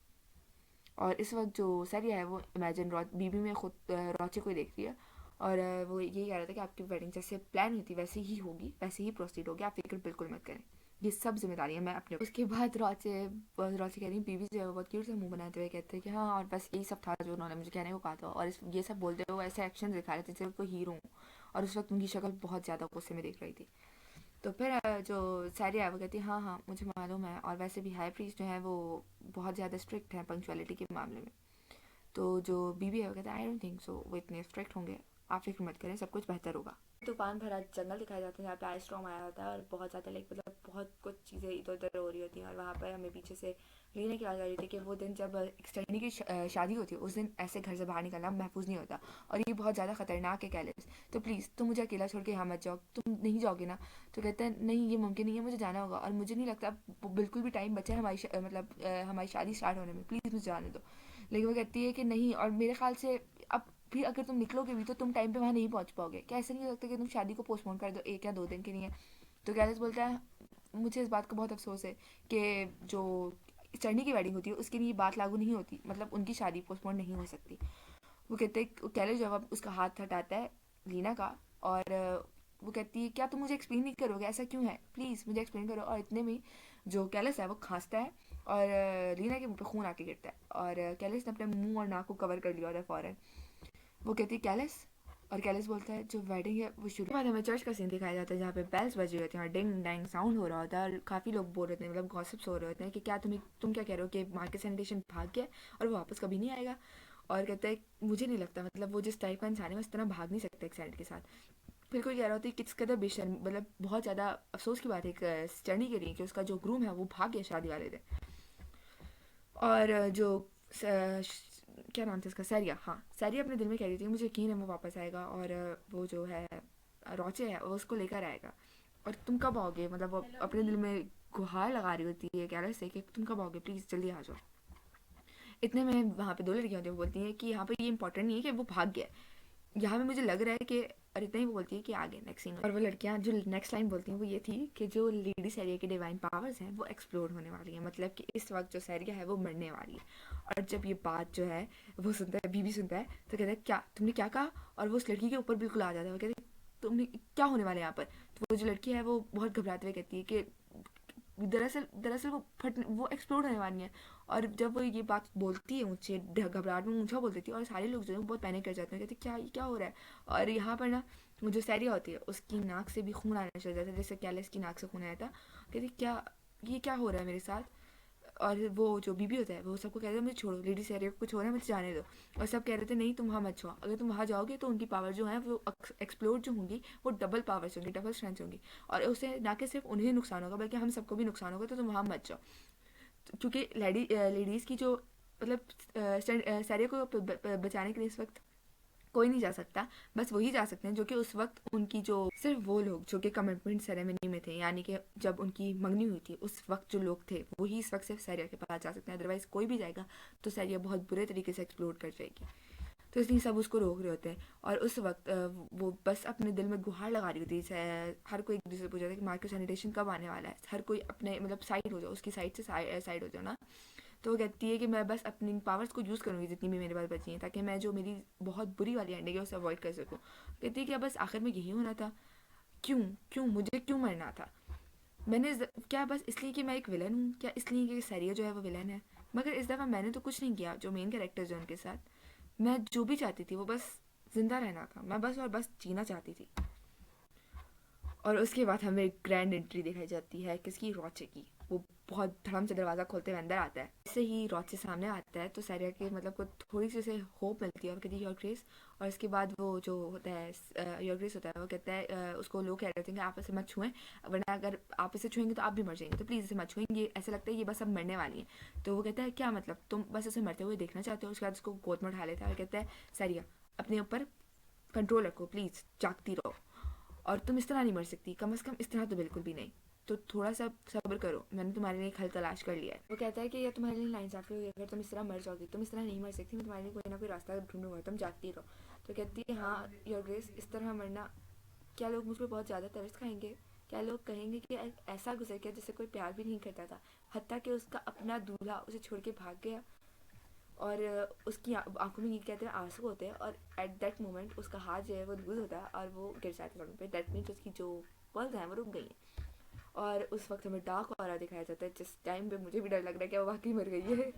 और इस वक्त जो सरिया है वो इमेजिन बीबी में खुद रॉचे को ही देख रही है और वो यही कह रहा था कि आपकी वेडिंग जैसे प्लान हुई थी वैसे ही होगी, वैसे ही प्रोसीड होगी, आप फिक्र बिल्कुल मत करें, ये सब जिम्मेदारी है मैं अपने। उसके बाद रॉचे कह रही बीबी जो है वो बहुत क्यूट से मुंह बनाते हुए कहते हैं कि हाँ और बस यही सब था जो उन्होंने मुझे कहने को कहा था और ये सब बोलते हुए ऐसे एक्शन दिखा रहे थे जैसे कोई हीरो हूँ। और उस वक्त उनकी शक्ल बहुत ज़्यादा गुस्से में दिख रही थी। तो फिर जो सैरिया है वो कहती है हाँ हाँ मुझे मालूम है और वैसे भी हाई प्रीस्ट जो है वो बहुत ज़्यादा स्ट्रिक्ट है पंक्चुअलिटी के मामले में। तो जो बीबी है वो कहता है आई डोंट थिंक सो वो इतने स्ट्रिक्ट होंगे, आप फिक्र मत करें सब कुछ बेहतर होगा। तूफान भरा जंगल दिखाया जाता है जहाँ पे आइस स्टॉर्म आया होता है और बहुत ज़्यादा लाइक मतलब बहुत कुछ चीज़ें इधर उधर हो रही होती हैं और वहाँ पर हमें पीछे से लीना की आवाज़ आ रही थी कि वो दिन जब एक्सटर्नी की शादी होती है उस दिन ऐसे घर से बाहर निकलना महफूज नहीं होता और ये बहुत ज़्यादा खतरनाक है कैलिस। तो प्लीज़ तुम मुझे अकेला छोड़ के यहाँ मत जाओ, तुम नहीं जाओगे ना? तो कहते हैं नहीं ये मुमकिन नहीं है, मुझे जाना होगा और मुझे नहीं लगता बिल्कुल भी टाइम बचा है हमारी मतलब हमारी शादी स्टार्ट होने में, प्लीज़ मुझे जाने दो। लेकिन वो कहती है कि नहीं, और मेरे ख्याल से अब फिर अगर तुम निकलोगे भी तो तुम टाइम पे वहाँ नहीं पहुँच पाओगे, क्या ऐसा नहीं हो सकता कि तुम शादी को पोस्टपोन कर दो 1 या 2 दिन के लिए? तो कैलिस बोलता है मुझे इस बात का बहुत अफसोस है कि जो चढ़नी की वेडिंग होती है उसके लिए ये बात लागू नहीं होती, मतलब उनकी शादी पोस्टपोन नहीं हो सकती। वो कहते हैं कैलिस जवाब उसका हाथ हटाता है लीना का और वो कहती है क्या तुम मुझे एक्सप्लेन नहीं करोगे, ऐसा क्यों है, प्लीज़ मुझे एक्सप्लेन करो। और इतने में जो कैलिस है वो खांसता है और लीना के मुंह पे खून आके गिरता है और कैलिस ने अपने मुंह और नाक को कवर कर लिया होता है फ़ौरन। वो कहती है कैलिस, और कैलिस बोलता है जो वेडिंग है वो शुरू। बाद हमें चर्च का सीन दिखाया जाता है जहाँ पे बेल्स बज रहे होते हैं और डिंग डैंग साउंड हो रहा होता है और काफ़ी लोग बोल रहे होते हैं, मतलब गॉसिप्स हो रहे होते हैं कि क्या तुम क्या कह रहे हो कि मार्केट सैनिटेशन भाग गया और वो वापस कभी नहीं आएगा। और कहता है मुझे नहीं लगता, मतलब वो जिस टाइप का इंसान है वो इस तरह भाग नहीं सकता एक साइड के साथ। फिर कोई कह रहा होता है किस कदर बेशर्म, मतलब बहुत ज़्यादा अफसोस की बात है एक स्टर्नी के लिए कि उसका जो ग्रूम है वो भाग गया शादी वाले दिन। और जो क्या नाम था इसका, सैरिया, हाँ सैरिया अपने दिल में कह रही थी मुझे यकीन है वो वापस आएगा और वो जो है रोचे है वो उसको लेकर आएगा। और तुम कब आओगे, मतलब वो अपने दिल में गुहार लगा रही होती है कैरस से कि तुम कब आओगे, प्लीज़ जल्दी आ जाओ। इतने में वहाँ पे 2 लड़कियाँ होती हैं, वो बोलती हैं कि यहाँ पे ये इंपॉर्टेंट नहीं है कि वो भाग गया, यहाँ पे मुझे लग रहा है कि, और इतना ही वो बोलती है कि आगे नेक्स्ट सीन। और वो लड़कियाँ जो नेक्स्ट लाइन बोलती हैं वो ये थी कि जो लेडी सैरिया की डिवाइन पावर्स हैं वो एक्सप्लोर होने वाली हैं, मतलब कि इस वक्त जो सैरिया है वो मरने वाली है। और जब ये बात जो है वो सुनता है, बीबी सुनता है, तो कहता है क्या तुमने क्या कहा, और वो उस लड़की के ऊपर बिल्कुल आ जाता है, वो कहते हैं तुमने क्या होने वाला है यहाँ पर। तो वो जो लड़की है वो बहुत घबराते हुए कहती है कि दरअसल दरअसल वो एक्सप्लोर होने वाली है। और जब वो ये बात बोलती है मुझे घबराहट में मुझे बोल देती है और सारे लोग जो है बहुत पैनिक कर जाते हैं, कहते क्या ये क्या हो रहा है। और यहाँ पर ना वो जो सैरिया होती है उसकी नाक से भी खून आना चल जाता है, जैसे कैलिस की नाक से खून आया था। कहती क्या ये क्या हो रहा है मेरे साथ। और वो जो बीबी होता है वो सबको कहता है मुझे छोड़ो, लेडी सैरिया को कुछ हो रहा है मुझे जाने दो। और सब कह रहे थे नहीं तुम वहाँ मत जाओ, अगर तुम वहाँ जाओगे तो उनकी पावर जो है वो एक्सप्लोर जो होंगी वो डबल पावर्स होंगी, डबल स्ट्रेंथ होंगी और उससे ना कि सिर्फ उन्हें नुकसान होगा बल्कि हम सबको भी नुकसान होगा, तो तुम वहाँ मत जाओ। क्योंकि लेडीज़ की जो मतलब सैरिया को बचाने के लिए इस वक्त कोई नहीं जा सकता, बस वही जा सकते हैं जो कि उस वक्त उनकी जो सिर्फ वो लोग जो कि कमिटमेंट सेरेमनी में थे, यानी कि जब उनकी मंगनी हुई थी उस वक्त जो लोग थे वही इस वक्त सिर्फ सैरिया के पास जा सकते हैं, अदरवाइज कोई भी जाएगा तो सैरिया बहुत बुरे तरीके से एक्सप्लोर कर जाएगी। तो इसलिए सब उसको रोक रहे होते हैं और उस वक्त वो बस अपने दिल में गुहार लगा रही होती है। हर कोई एक दूसरे से पूछ रहा था कि मार्केट सैनिटेशन कब आने वाला है, हर कोई अपने मतलब साइड हो जाओ, उसकी साइड से साइड हो जाओ ना। तो वो कहती है कि मैं बस अपनी पावर्स को यूज़ करूँगी जितनी भी मेरे पास बची हैं ताकि मैं जो मेरी बहुत बुरी वाली एंडिंग है उसे अवॉइड कर सकूँ। कहती है कि बस आखिर में यही होना था, क्यों क्यों मुझे क्यों मरना था, क्या बस इसलिए कि मैं एक विलन हूँ, क्या इसलिए कि सैरिया जो है वो विलन है। मगर इस दफ़ा मैंने तो कुछ नहीं किया, जो मेन कैरेक्टर्स हैं उनके साथ मैं जो भी चाहती थी वो बस जिंदा रहना था, मैं बस और बस जीना चाहती थी। और उसके बाद हमें एक ग्रैंड एंट्री दिखाई जाती है किसकी, रोचे की। वो बहुत धड़म से दरवाज़ा खोलते हुए अंदर आता है, जैसे ही रोचे सामने आता है तो सैरिया के मतलब को थोड़ी सी उसे होप मिलती है और कहती है योर ग्रेस। और इसके बाद वो जो होता है योर ग्रेस होता है वो कहता है उसको लोग कह रहे थे कि आप इसे मत छुएं, वरना अगर आप इसे छुएंगे तो आप भी मर जाएंगे, तो प्लीज़ इसे मत छुएंगे, ऐसा लगता है ये बस अब मरने वाली है। तो वो कहता है क्या मतलब तुम बस उसे मरते हुए देखना चाहते हो। उसके बाद उसको गोद में उठा लेता है और कहता है सैरिया अपने ऊपर कंट्रोल रखो, प्लीज़ जागती रहो, और तुम इस तरह नहीं मर सकती, कम से कम इस तरह तो बिल्कुल भी नहीं, तो थोड़ा सा सब्र करो, मैंने तुम्हारे लिए एक हल तलाश कर लिया है। वो कहता है कि यह तुम्हारे लिए नाइंसाफ़ी होगी, अगर तुम इस तरह मर जाओगी, तुम इस तरह नहीं मर सकती, मैं तुम्हारे लिए कोई ना कोई रास्ता ढूंढूंगा, तुम जागती रहो। तो कहती है हाँ योर ग्रेस, इस तरह मरना, क्या लोग मुझ पर बहुत ज़्यादा तरस खाएंगे, क्या लोग कहेंगे कि ऐसा गुजर गया जिससे कोई प्यार भी नहीं करता था, हत्ता कि उसका अपना दूल्हा उसे छोड़ के भाग गया। और उसकी आंखों में ये कहते हैं आंसू होते हैं और एट दैट मोमेंट उसका हाथ जो है वो लूज होता है और वो गिर जाता है ज़मीन पे, दैट मीन्स उसकी जो पल्स हैं वो रुक गई हैं। और उस वक्त हमें डार्क ऑरा दिखाया जाता है जिस टाइम पे मुझे भी डर लग रहा है कि वो वाकई मर गई है।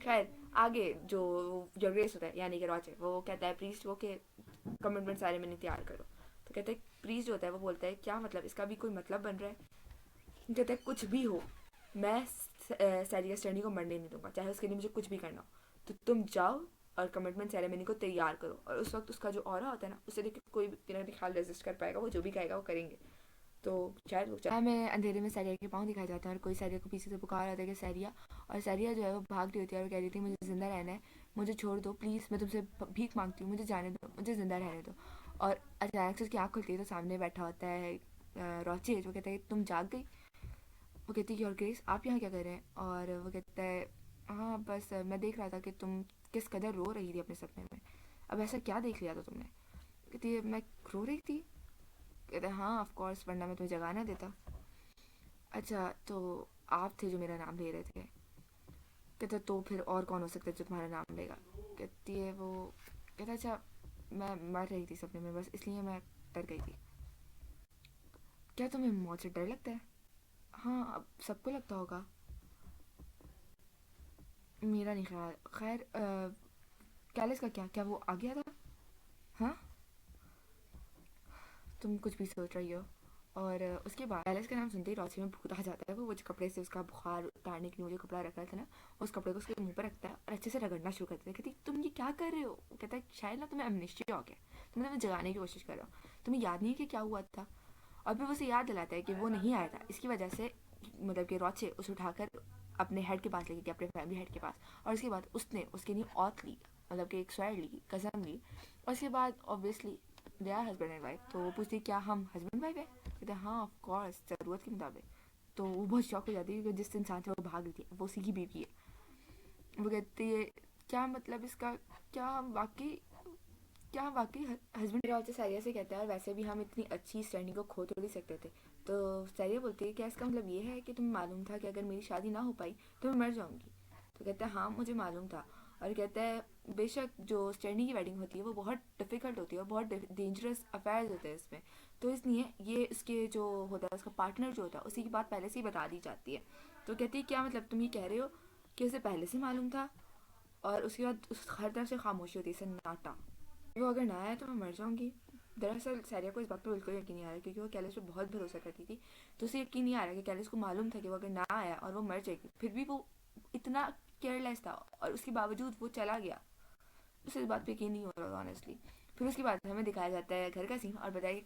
खैर आगे जो जगरेस होता है यानी कि रॉचे, वो कहता है प्रीस्ट वो के कमिटमेंट सारे मैंने तैयार करो। तो कहते हैं प्रीस्ट जो होता है वो बोलता है क्या मतलब, इसका भी कोई मतलब बन रहा है। कहता है कुछ भी हो मैं सैरिया स्टर्नी को मरने नहीं दूंगा, चाहे उसके लिए मुझे कुछ भी करना हो। तो तुम जाओ और कमिटमेंट सेरेमनी को तैयार करो। और उस वक्त उसका जो ऑरा होता है ना, उसे देख के कोई भी मेरा ख्याल रेजिस्ट कर पाएगा, वो जो भी कहेगा वो करेंगे। तो शायद वो हमें अंधेरे में सैरिया के पाँव दिखाए जाते हैं और कोई सैरिया को पीछे से पुकार आता है कि सैरिया, और सैरिया जो है वो भाग रही होती है और कह रही थी मुझे ज़िंदा रहना है, मुझे छोड़ दो प्लीज़, मैं तुमसे भीख मांगती हूँ, मुझे जाने दो, मुझे ज़िंदा रहने दो। और अचानक से उसकी आँख खुलती है तो सामने बैठा होता है रोचे, जो कहता है तुम जाग गई। वो कहती है कि और ग्रेस आप यहाँ क्या कर रहे हैं? और वो कहता है हाँ बस मैं देख रहा था कि तुम किस कदर रो रही थी अपने सपने में, अब ऐसा क्या देख लिया था तुमने? कहती है मैं रो रही थी? कहते हैं हाँ ऑफ कोर्स, वरना मैं तुम्हें जगा ना देता। अच्छा तो आप थे जो मेरा नाम ले रहे थे? कहते तो फिर और कौन हो सकता है जो तुम्हारा नाम लेगा? कहती है वो, कहता अच्छा मैं मर रही थी सपने में, बस इसलिए मैं डर गई थी। क्या तुम्हें मौत से डर लगता है? हाँ अब सबको लगता होगा, मेरा नहीं ख्याल। खैर कैलिस का क्या, क्या वो आ गया था? हाँ तुम कुछ भी सोच रही हो। और उसके बाद कैलिस का नाम सुनते ही रॉसी में भूत आ जाता है। वो जो कपड़े से उसका बुखार उतारने के लिए जो कपड़ा रखा था ना, उस कपड़े को उसके मुंह पर रखता है और अच्छे से रगड़ना शुरू कर देता है। कहती तुम ये क्या कर रहे हो? वो कहता है शायद ना तुम्हें अमनेस्टिया हो गया, तुम तुम्हें जगाने की कोशिश कर रहे हो, तुम्हें याद नहीं है कि क्या हुआ था? और फिर उसे याद दिलाता है कि वो नहीं आया था, इसकी वजह से मतलब कि रॉचे उसे उठाकर अपने हेड के पास लेके गया, अपने फैमिली हेड के पास। और उसके बाद उसने उसके लिए औत ली, मतलब कि एक स्वेड ली, कसम ली। और उसके बाद obviously they are husband and wife. तो वो पूछती है क्या हम हस्बैंड वाइफ है? कहते हैं हाँ ऑफ कोर्स, ज़रूरत के मुताबिक। तो वो बहुत शौक हो जाती है क्योंकि जिस इंसान से वो भाग रही थी वो उसी की बीवी है। वो कहती है क्या मतलब इसका, क्या हम वाकई, क्या हम वाकई हस्बैंड? मेरा और सैरिया से कहता है और वैसे भी हम इतनी अच्छी स्टैंडिंग को खो थोड़ी सकते थे। तो सैरिया बोलती है क्या इसका मतलब ये है कि तुम्हें मालूम था कि अगर मेरी शादी ना हो पाई तो मैं मर जाऊंगी? तो कहता है हाँ मुझे मालूम था। और कहता है बेशक जो स्टैंडी की वेडिंग होती है वो बहुत डिफ़िकल्ट होती है और बहुत डेंजरस अफेयर्स होते हैं इसमें, तो इसलिए ये इसके जो होता है उसका पार्टनर जो होता है उसी की बात पहले से ही बता दी जाती है। तो कहती है क्या मतलब तुम ये कह रहे हो कि उसे पहले से मालूम था? और उसके बाद उस हर तरफ से खामोशी होती है, सन्नाटा। वो अगर ना आया तो मैं मर जाऊंगी। दरअसल सैरिया को इस बात पर बिल्कुल यकीन नहीं आ रहा क्योंकि वो कैलिस पे बहुत भरोसा करती थी। तो उसे यकीन नहीं आ रहा कि कैलिस को मालूम था कि वो अगर ना आया और वो मर जाएगी, फिर भी वो इतना केयरलेस था और उसके बावजूद वो चला गया। उसे इस बात पे यकीन नहीं हो रहा ऑनेस्टली। फिर उसके बाद हमें दिखाया जाता है घर का सीन और बताया कि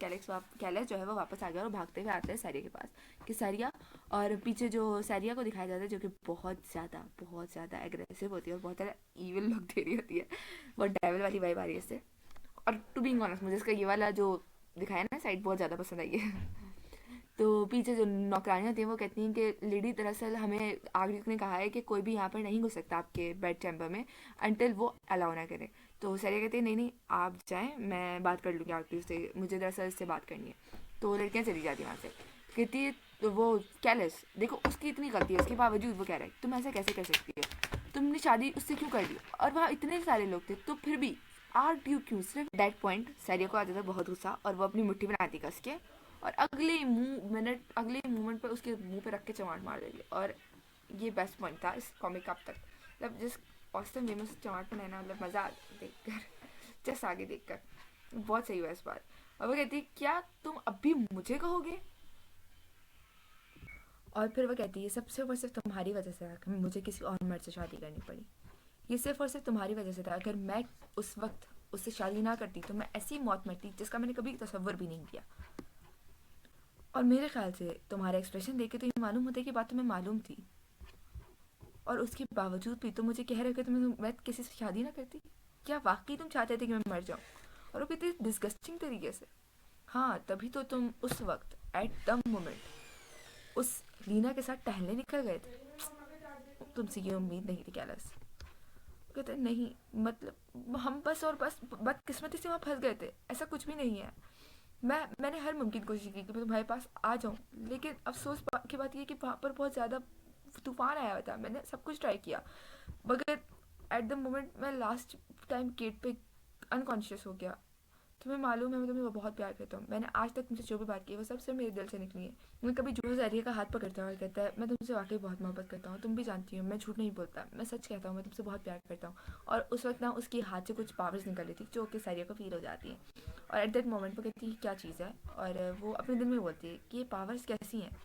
कैलिस जो है वो वापस आ गया और भागते हुए आता है सैरिया के पास कि सैरिया। और पीछे जो सैरिया को दिखाया जाता है जो कि बहुत ज़्यादा एग्रेसिव होती है और बहुत ज़्यादा ईविल लुक दे रही होती है, बहुत डेविल वाली वाइब आ रही है इससे। और टू बी ऑनेस्ट मुझे इसका ये वाला जो दिखाया ना साइड बहुत ज़्यादा पसंद आई है। तो पीछे जो नौकरानियाँ होती हैं वो कहती हैं कि लेडी दरअसल हमें आर्किटेक्ट ने कहा है कि कोई भी यहाँ पर नहीं घुस सकता आपके बेड चैम्बर में अनटिल वो अलाउ ना करे। तो सरिया कहती है नहीं नहीं आप जाएं, मैं बात कर लूँगी आर्किटेक्ट से, मुझे दरअसल इससे बात करनी है। तो लड़कियाँ चली जाती हैं वहाँ से। कहती है तो वो कैलिस देखो उसकी इतनी गलती है उसके बावजूद वो कह रहा है तुम ऐसा कैसे कर सकती हो, तुमने शादी उससे क्यों कर ली? और वहाँ इतने सारे लोग थे तो फिर भी आर यू क्यों? सिर्फ दैट पॉइंट सैरिया को आ जाता है बहुत गुस्सा और वो अपनी मुट्ठी बनाती कस के और अगले मोमेंट पर उसके मुंह पे रख के चमाट मार देगी। और ये बेस्ट पॉइंट था इस कॉमिक का अब तक, मतलब जिस ऑस्टन वे में चमाट बनाना, मतलब मज़ा आ देख कर, जस्ट आगे देख कर बहुत सही हुआ इस बार। और वो कहती है क्या तुम अभी मुझे कहोगे? और फिर वो कहती है सबसे ऊपर सिर्फ तुम्हारी वजह से मुझे किसी और मर्द से शादी करनी पड़ी, ये सिर्फ और सिर्फ तुम्हारी वजह से था। अगर मैं उस वक्त उससे शादी ना करती तो मैं ऐसी मौत मरती जिसका मैंने कभी तसव्वुर भी नहीं किया। और मेरे ख्याल से तुम्हारा एक्सप्रेशन देख के तो ये मालूम होता है कि बात तुम्हें मालूम थी, और उसके बावजूद भी तुम मुझे कह रहे हो कि मैं किसी से शादी ना करती। क्या वाकई तुम चाहते थे कि मैं मर जाऊँ? और वो कितनी डिस्गस्टिंग तरीके से। हाँ तभी तो तुम उस वक्त एट द मोमेंट उस लीना के साथ टहलने निकल गए थे। तुमसे ये उम्मीद नहीं थी कैलस। कहते नहीं मतलब हम बस और बस बदकिस्मती से वहाँ फंस गए थे, ऐसा कुछ भी नहीं है। मैंने हर मुमकिन कोशिश की कि मैं तुम्हारे पास आ जाऊँ, लेकिन अफसोस की बात ये कि वहाँ पर बहुत ज़्यादा तूफान आया हुआ था। मैंने सब कुछ ट्राई किया मगर एट द मोमेंट मैं लास्ट टाइम गेट पे अनकॉन्शियस हो गया। तुम्हें मालूम है मैं तुम्हें बहुत प्यार करता हूँ, मैंने आज तक तुमसे जो भी बात की है वो सब सिर्फ मेरे दिल से निकली है। मैं कभी झूठ जरिए का हाथ पकड़ता हूँ और कहता है मैं तुमसे वाकई बहुत मोहब्बत करता हूँ, तुम भी जानती हो मैं झूठ नहीं बोलता, मैं सच कहता हूँ, मैं तुमसे बहुत प्यार करता हूँ। और उस वक्त ना उसके हाथ से कुछ पावर्स निकल रही थी जो कि सैरिया को फील हो जाती है। और एट दैट मोमेंट वो कहती है क्या चीज़ है, और वो अपने दिल में बोलती है कि ये पावर्स कैसी हैं।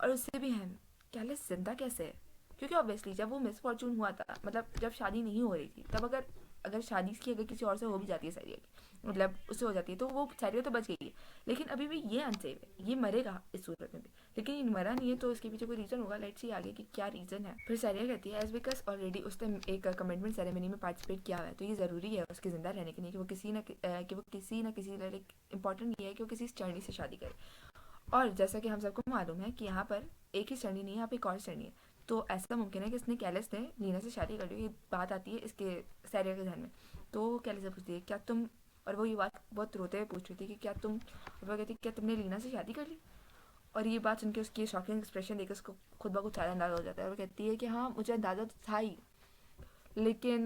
और उससे भी हम कैलिस जिंदा कैसे है? क्योंकि ऑब्वियसली जब वो मिस फॉर्चून हुआ था, मतलब जब शादी नहीं हो रही थी, तब अगर अगर शादी की अगर किसी और से हो भी जाती है सारिया की, मतलब उससे हो जाती है, तो वो सारिया तो बच गई है, लेकिन अभी भी ये अनसेफ है, ये मरेगा इस सूरत में भी। लेकिन ये मरा नहीं है तो इसके पीछे कोई रीज़न होगा। लेट्स सी आगे कि क्या रीज़न है। फिर सारिया कहती है एज बिकॉज ऑलरेडी उसने एक कमिटमेंट सेरेमनी में पार्टिसिपेट किया हुआ है, तो ये ज़रूरी है उसके ज़िंदा रहने के लिए कि वो किसी ना किसी इंपॉर्टेंट ये है कि वो किसी स्टर्नी से शादी करे। और जैसा कि हम सबको मालूम है कि यहाँ पर एक ही स्टर्नी नहीं है, यहाँ पे एक और स्टर्नी है, तो ऐसा मुमकिन है कि इसने कैलिस ने लीना से शादी कर ली। ये बात आती है इसके सारिया के ध्यान में, तो वो कैलिस से पूछती है क्या तुम, और वो ये बात बहुत रोते हुए पूछ रही थी कि क्या तुम, और वो कहती है क्या तुमने लीना से शादी कर ली। और ये बात सुन के उसकी शॉकिंग एक्सप्रेशन देखकर उसको खुद ब खुद सारा अंदाज़ा हो जाता है, और वो कहती है कि हाँ मुझे अंदाज़ा तो था ही, लेकिन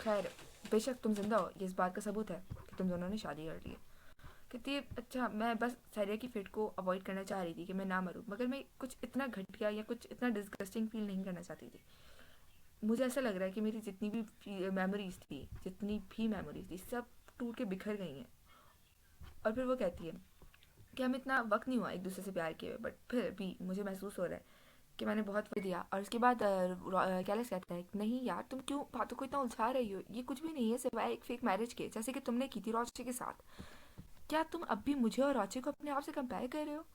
खैर बेशक तुम जिंदा हो ये इस बात का सबूत है कि तुम दोनों ने शादी कर ली है। कहती है अच्छा मैं बस सारिया की फेट को अवॉइड करना चाह रही थी कि मैं ना मरूं, मगर मैं कुछ इतना घटिया या कुछ इतना डिस्गस्टिंग फील नहीं करना चाहती थी। मुझे ऐसा लग रहा है कि मेरी जितनी भी मेमोरीज थी सब टूट के बिखर गई हैं। और फिर वो कहती है कि हमें इतना वक्त नहीं हुआ एक दूसरे से प्यार किए हुए, बट फिर भी मुझे महसूस हो रहा है कि मैंने बहुत वक्त दिया। और उसके बाद कैलिस कहता है नहीं यार तुम क्यों बातों को इतना उलझा रही हो, ये कुछ भी नहीं है सिवाय एक फेक मैरिज के, जैसे कि तुमने की थी रोचे के साथ। क्या तुम अब भी मुझे और रोचे को अपने आप से कंपेयर कर रहे हो?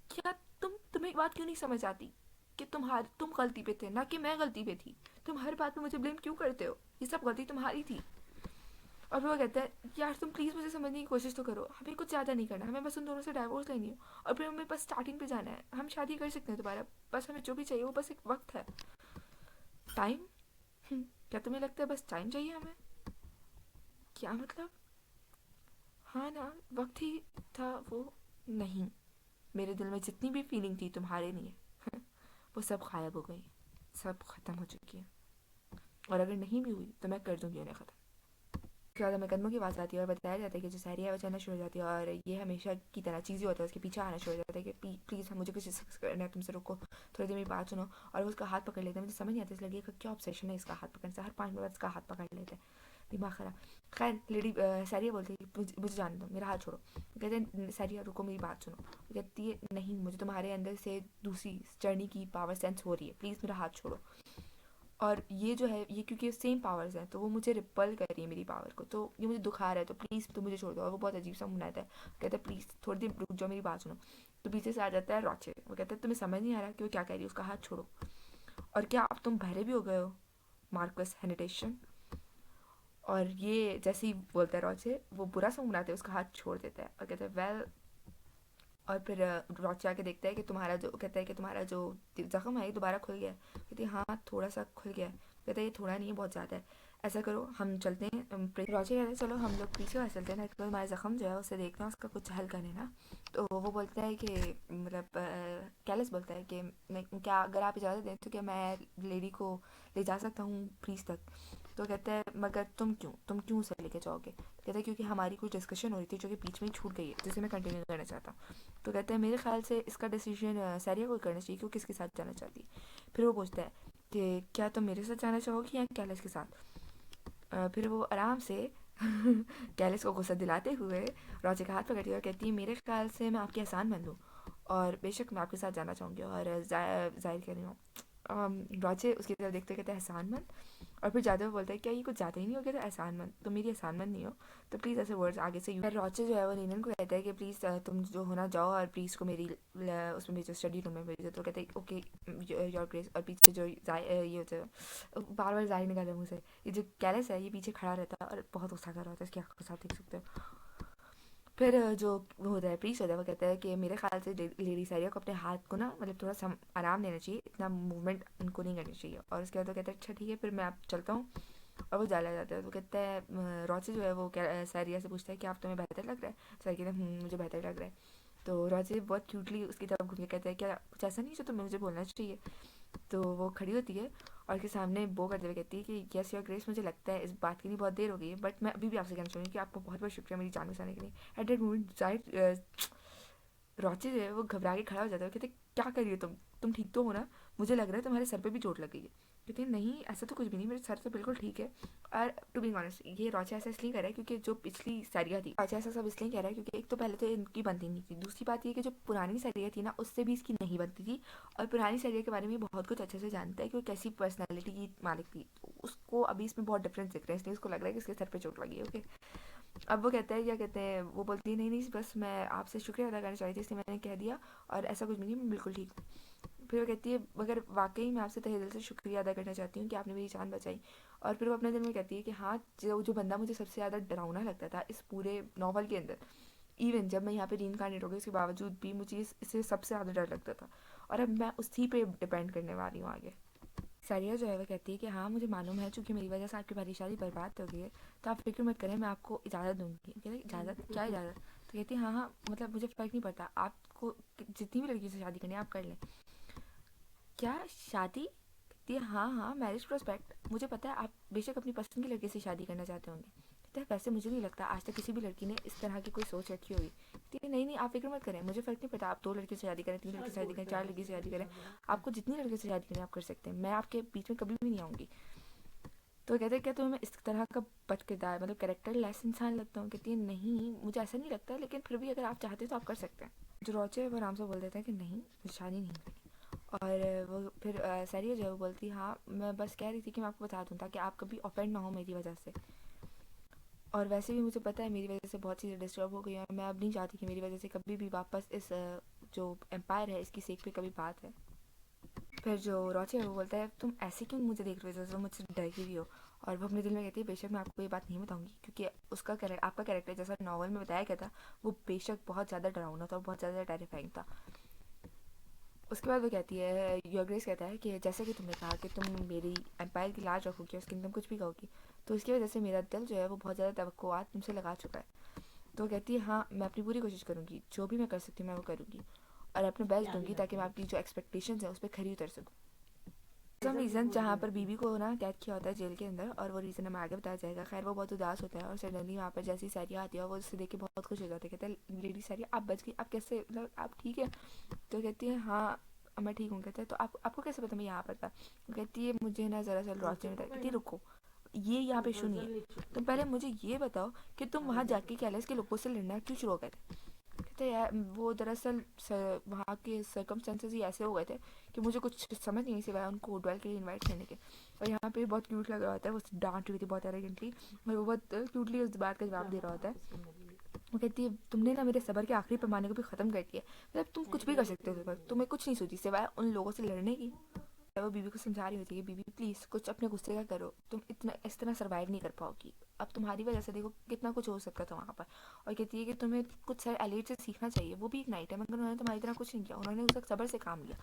क्या तुम्हें एक बात क्यों नहीं समझ आती कि तुम गलती पे थे ना कि मैं गलती पे थी? तुम हर बात पे मुझे ब्लेम क्यों करते हो? ये सब गलती तुम्हारी थी। और फिर वो कहता है यार तुम प्लीज़ मुझे समझने की कोशिश तो करो, हमें कुछ ज़्यादा नहीं करना, हमें बस उन दोनों से डाइवोर्स लेनी है और फिर हमें बस स्टार्टिंग पे जाना है, हम शादी कर सकते हैं दोबारा, बस हमें जो भी चाहिए वो बस एक वक्त है। टाइम? क्या तुम्हें लगता है बस टाइम चाहिए हमें? क्या मतलब? हाँ ना, वक्त ही था वो। नहीं, मेरे दिल में जितनी भी फीलिंग थी तुम्हारे लिए वो सब गायब हो गई, सब ख़त्म हो चुकी है, और अगर नहीं भी हुई तो मैं कर दूंगी उन्हें ख़त्म। उसके बाद हमें कदमों की आवाज़ आती है और बताया जाता है कि जो सारिया है वो चलना शुरू हो जाती है, और ये हमेशा की तरह चीज़ी होता है उसके पीछे आना शुरू हो जाता है कि प्लीज़ हम मुझे कुछ करना है, तुमसे रुको, थोड़ी देर मेरी बात सुनो। और वो उसका हाथ पकड़ लेता है। मुझे समझ नहीं आता इस लड़की का क्या ऑब्सेशन है इसका हाथ पकड़ने से, हर 5 मिनट बाद इसका हाथ पकड़ लेते हैं, दिमाग खराब। खैर लेडी सारिया बोलती है कि मुझे जाने दो, मेरा हाथ छोड़ो। कहते हैं सारिया रुको मेरी बात सुनो। कहती है नहीं, मुझे तुम्हारे अंदर से दूसरी जर्नी की पावर सेंस हो रही है, प्लीज़ मेरा हाथ छोड़ो। और ये जो है ये क्योंकि सेम पावर्स हैं तो वो मुझे रिपल कर रही है मेरी पावर को, तो ये मुझे दुखा रहा है, तो प्लीज़ तुम मुझे छोड़ दो। और वो बहुत अजीब सा मुनाता है, कहता है प्लीज़ थोड़ी देर रुक जाओ मेरी बात सुनो। तो पीछे से आ जाता है रॉचे, वो कहता है तुम्हें समझ नहीं आ रहा कि वो क्या कह रही है, उसका हाथ छोड़ो। और क्या अब तुम बहरे भी हो गए हो मार्कस हेनिटेशन? और ये जैसे ही बोलता है रॉचे वो बुरा सा मुनाते है, उसका हाथ छोड़ देता है और कहता है वेल। और फिर रॉचे आके देखता है कि तुम्हारा जो, कहता है कि तुम्हारा जो जख्म है ये दोबारा खुल गया है। कहती है हाँ थोड़ा सा खुल गया है। कहता है ये थोड़ा नहीं है बहुत ज़्यादा है, ऐसा करो हम चलते हैं। रॉचे कहते हैं चलो हम लोग पीछे वाले चलते हैं ना, तो तुम्हारा जख्म जो है उसे देखना उसका कुछ हल करने ना। तो वो बोलता है कि मतलब कैलिस बोलता है कि मैं क्या अगर आप इजाज़त दें तो क्या मैं लेडी को ले जा सकता हूँ प्रीस तक? तो कहता है मगर तुम क्यों उसे लेके जाओगे? कहता है क्योंकि हमारी कुछ डिस्कशन हो रही थी जो कि बीच में ही छूट गई है, जिसे मैं कंटिन्यू करना चाहता हूँ। तो कहता है मेरे ख्याल से इसका डिसीजन सारिया को करना चाहिए कि वो किसके साथ जाना चाहती है। फिर वो पूछता है कि क्या तुम मेरे साथ जाना चाहोगी या कैलिस के साथ? फिर वो आराम से कैलिस को गुस्सा दिलाते हुए रोजे का हाथ पकड़ती है और कहती है मेरे ख्याल से मैं आपकी एहसान मंद हूँ और बेशक मैं आपके साथ जाना चाहूँगी। और जाहिर कह रही हूँ रोजे उसकी तरफ देखते कहते हैं एहसान मंद। और फिर जाते हुए बोलता है क्या ये कुछ ज़्यादा ही नहीं हो गया था एहसानमंद, तुम मेरी एहसानमंद नहीं हो, तो प्लीज़ ऐसे वर्ड्स आगे से यूज। रॉचे जो है वो नीलन को कहता है कि प्लीज़ तुम जो होना जाओ और प्लीज़ को मेरी उसमें भेजो, स्टडी रूम में भेजो। तो कहते हैं ओके योर ग्रेस। और पीछे जो ये होता है बार बार जाहिर निकाले मुँह से, ये जो कैलिस है ये पीछे खड़ा रहता है और बहुत गुस्सा कर रहा होता है, इसकी आँखों के साथ देख सकते हो। फिर जो वो होता है प्रीस्ट होता है वो कहता है कि मेरे ख्याल से लेडी सारिया को अपने हाथ को ना मतलब थोड़ा सा आराम देना चाहिए, इतना मूवमेंट उनको नहीं करनी चाहिए। और उसके बाद वो कहता है अच्छा ठीक है फिर मैं आप चलता हूँ। और वो जाला जाता है। तो कहता है रॉचे जो है वो सारिया से पूछता है कि आप तुम्हें बेहतर लग रहा है? सारिया कहता है मुझे बेहतर लग रहा है। तो रॉचे बहुत क्यूटली उसकी तरफ घूम के कहता है क्या कुछ ऐसा नहीं जो तुम्हें मुझे बोलना चाहिए? तो वो खड़ी होती है और के सामने बो करते हुए कहती है कि यस योर ग्रेस, मुझे लगता है इस बात के लिए बहुत देर हो गई है, बट मैं अभी भी आपसे कहना चाहूँगी कि आपको बहुत बहुत शुक्रिया मेरी जान बचाने के लिए। एट दैट मोमेंट रोचे जो है वो घबरा के खड़ा हो जाता है, कहते क्या कर रही हो तुम ठीक तो हो ना, मुझे लग रहा है तुम्हारे सर पे भी चोट लग गई है। कहते हैं नहीं ऐसा तो कुछ भी नहीं, मेरे सर तो बिल्कुल ठीक है। और टू बी ऑनेस्ट ये रोचा ऐसा इसलिए कर रहा है क्योंकि जो पिछली सरिया थी, रोचा ऐसा सब इसलिए कह रहा है क्योंकि एक तो पहले तो इनकी बनती नहीं थी, दूसरी बात ये कि जो पुरानी सरिया थी ना उससे भी इसकी नहीं बनती थी। और पुरानी सरिया के बारे में बहुत कुछ अच्छे से जानता है कि वो कैसी पर्सनैलिटी की मालिक थी, तो उसको अभी इसमें बहुत डिफरेंस दिख रहा है, इसलिए उसको लग रहा है कि इसके सर पे चोट लगी है। ओके, अब वो कहता है क्या कहते हैं, वो बोलती है नहीं नहीं बस मैं आपसे शुक्रिया अदा करना चाहती थी इसलिए मैंने कह दिया, और ऐसा कुछ नहीं, मैं बिल्कुल ठीक हूँ। फिर वो कहती है मगर वाकई मैं आपसे तहे दिल से शुक्रिया अदा करना चाहती हूँ कि आपने मेरी जान बचाई। और फिर वो अपने दिल में कहती है कि हाँ, जो बंदा मुझे सबसे ज़्यादा डरावना लगता था इस पूरे नावल के अंदर, इवन जब मैं यहाँ पे रीइंकार्नेट हो गई उसके बावजूद भी मुझे इससे सबसे ज़्यादा डर लगता था, और अब मैं उसी पे डिपेंड करने वाली हूँ आगे। सारिया जो है वो कहती है कि हाँ मुझे मालूम है, चूँकि मेरी वजह से आपकी परेशानी बर्बाद हो गई है, तो आप फिक्र मत करें, मैं आपको इजाज़त दूंगी। कहते हैं इजाज़त, क्या इजाज़त? तो कहती है हाँ हाँ, मतलब मुझे फ़र्क नहीं पड़ता, आपको जितनी भी लड़की से शादी करनी है आप कर लें। क्या शादी? कहती है हाँ हाँ, मैरिज प्रोस्पेक्ट, मुझे पता है आप बेशक अपनी पसंद की लड़के से शादी करना चाहते होंगे। कहते हैं वैसे मुझे नहीं लगता आज तक किसी भी लड़की ने इस तरह की कोई सोच रखी होगी। कहती है नहीं नहीं आप फिक्र मत करें, मुझे फ़र्क नहीं पड़ता, आप 2 लड़कियों से शादी करें, 3 लड़की से शादी करें, 4 लड़की से शादी करें, आपको जितनी लड़कियों से शादी करें आप कर सकते हैं, मैं आपके बीच में कभी भी नहीं आऊँगी। तो कहते हैं क्या तुम्हें इस तरह का बद किरदार मतलब कैरेक्टर लेस इंसान लगता हूँ? कहती है नहीं मुझे ऐसा नहीं लगता, लेकिन फिर भी अगर आप चाहते हो तो आप कर सकते हैं। जो रोचे है वो आराम से बोल देता है कि नहीं मुझे शादी नहीं करनी। और वो फिर सरिया जो है वो बोलती हाँ मैं बस कह रही थी कि मैं आपको बता दूँ ताकि आप कभी ऑफेंड ना हो मेरी वजह से, और वैसे भी मुझे पता है मेरी वजह से बहुत चीज़ें डिस्टर्ब हो गई हैं, मैं अब नहीं चाहती कि मेरी वजह से कभी भी वापस इस जो एम्पायर है इसकी सेक पे कभी बात है। फिर जो रोचे है वो बोलता है तुम ऐसे क्यों मुझे देख रहे हो जैसे मुझसे डर की भी हो। और वो अपने दिल में कहती है बेशक मैं आपको ये बात नहीं बताऊंगी क्योंकि उसका आपका कैरेक्टर जैसा नॉवल में बताया गया था वो बेशक बहुत ज़्यादा डरावना था और बहुत ज़्यादा टेरिफाइंग था। उसके बाद वो कहती है योर ग्रेस कहता है कि जैसे कि तुमने कहा कि तुम मेरी एम्पायर की लाज रखोगी और उसके तुम कुछ भी कहोगी, तो इसकी वजह से मेरा दिल जो है वो बहुत ज़्यादा तवक्कुआत तुमसे लगा चुका है। तो वो कहती है हाँ मैं अपनी पूरी कोशिश करूँगी, जो भी मैं कर सकती हूँ मैं वो करूँगी, और अपना बेस्ट दूंगी ताकि मैं आपकी जो एक्सपेक्टेशंस हैं उस पर खरी उतर सकूँ। सम रीज़न जहाँ पर बीबी को ना कैद किया होता है जेल के अंदर, और वो रीज़न हमें आगे बताया जाएगा। खैर वो बहुत उदास होता है और सडनली वहाँ पर जैसी सैरिया आती है वो उससे देख के बहुत खुश हो जाते हैं, कहते हैं लेडी सैरिया आप बच गई, आप कैसे मतलब आप ठीक है? तो कहती है हाँ मैं ठीक हूँ। कहते हैं तो आपको कैसे पता मैं यहाँ पर था? वो कहती है मुझे ना ज़रा सा रोशनी बताया। कहती है रुको ये यहाँ पे इशू नहीं है, तुम पहले मुझे ये बताओ कि तुम वहाँ जाके कैलेस के लोगों से लड़ना क्यों शुरू हो गए थे? कहते यार वो दरअसल वहाँ के सर्कमस्टेंसेस ही ऐसे हो गए थे कि मुझे कुछ समझ नहीं सिवाय उनको डुएल के लिए इनवाइट करने के। और यहाँ पे बहुत क्यूट लग रहा होता है, वो डांट रही थी बहुत एरोगेंटली और वो बहुत क्यूटली उस बात का जवाब दे रहा होता है। वो कहती है तुमने ना मेरे सबर के आखिरी पैमाने को भी ख़त्म कर दिया, मतलब तुम कुछ भी कर सकते हो पर तुम्हें कुछ नहीं सोची सिवाय उन लोगों से लड़ने की। वो बीबी को समझा रही होती है बीबी प्लीज़ कुछ अपने गुस्से का करो, तुम इतना इस तरह सर्वाइव नहीं कर पाओगी, अब तुम्हारी वजह से देखो कितना कुछ हो सकता था वहाँ पर। और कहती है कि तुम्हें कुछ सर एलिट से सीखना चाहिए, वो भी एक नाइट है मगर उन्होंने तुम्हारी तरह कुछ नहीं किया, उन्होंने उस वक्त सबर से काम लिया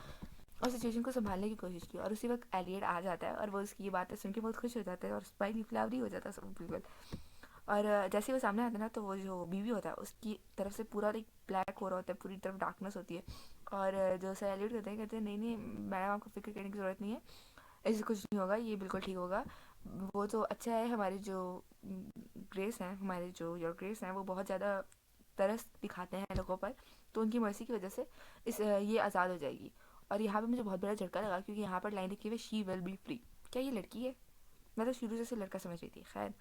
और सिचुएशन को संभालने की कोशिश की। और उसी वक्त एलियट आ जाता है और वो उसकी ये बातें सुन के बहुत खुश हो जाता है और स्माइली फ्लावरी हो जाता है सब बिल्कुल। और जैसे ही वो सामने आता है ना तो वो जो बीवी होता है उसकी तरफ से पूरा एक ब्लैक हो रहा होता है, पूरी तरफ डार्कनेस होती है। और जो सर एलियट कहते हैं नहीं नहीं मैडम आपको फिक्र करने की ज़रूरत नहीं है, ऐसे कुछ नहीं होगा, ये बिल्कुल ठीक होगा। वो तो अच्छा है हमारे जो ग्रेस हैं, हमारे जो योर ग्रेस हैं वो बहुत ज़्यादा तरस दिखाते हैं लोगों पर, तो उनकी मर्जी की वजह से ये आज़ाद हो जाएगी। और यहाँ पे मुझे बहुत बड़ा झटका लगा क्योंकि यहाँ पर लाइन लिखी हुई है शी विल बी फ्री। क्या ये लड़की है? मैं तो शुरू से लड़का समझ रही थी। खैर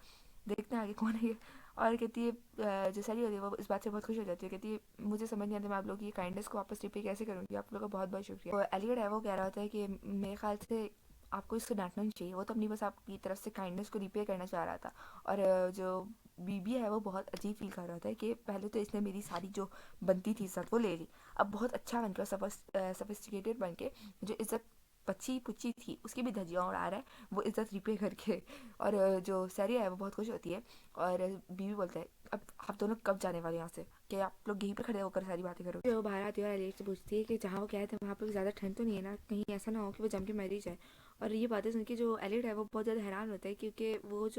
देखते हैं आगे कौन है ये। और कहती है जो सारी होती है वो इस बात से बहुत खुश हो जाती है, कहती है मुझे समझ नहीं आता मैं आप लोग की काइंडनेस को वापस रिपे कैसे करूँगी, आप लोग का बहुत बहुत शुक्रिया। तो एलियट है वो कह रहा होता है कि मेरे ख्याल से आपको इसको डांटना नहीं चाहिए, वो तो अपनी बस आपकी तरफ से काइंडनेस को रिपे करना चाह रहा था। और जो बीबी है वो बहुत अजीब फील कर रहा था कि पहले तो इसने मेरी सारी जो बनती थी इज्जत वो ले ली, अब बहुत अच्छा बनकर सफिस्टिकेटेड बन के जो इज्जत बच्ची पुच्ची थी उसकी भी धज्जियाँ उड़ा रहा है वो इज्जत रिपे करके। और जो सैरिया है वो बहुत खुश होती है और बीवी बोलता है अब आप दोनों कब जाने वाले यहाँ से, कि आप लोग यहीं पर खड़े होकर सारी बातें करो। वो बाहर आती है और एलियट से पूछती है कि जहाँ वो कहे थे वहाँ पर ज़्यादा ठंड तो नहीं है ना, कहीं ऐसा ना हो कि वो जम के मर ही जाए। और ये बातें सुन के जो एलियट है वो बहुत ज़्यादा हैरान होता है क्योंकि वो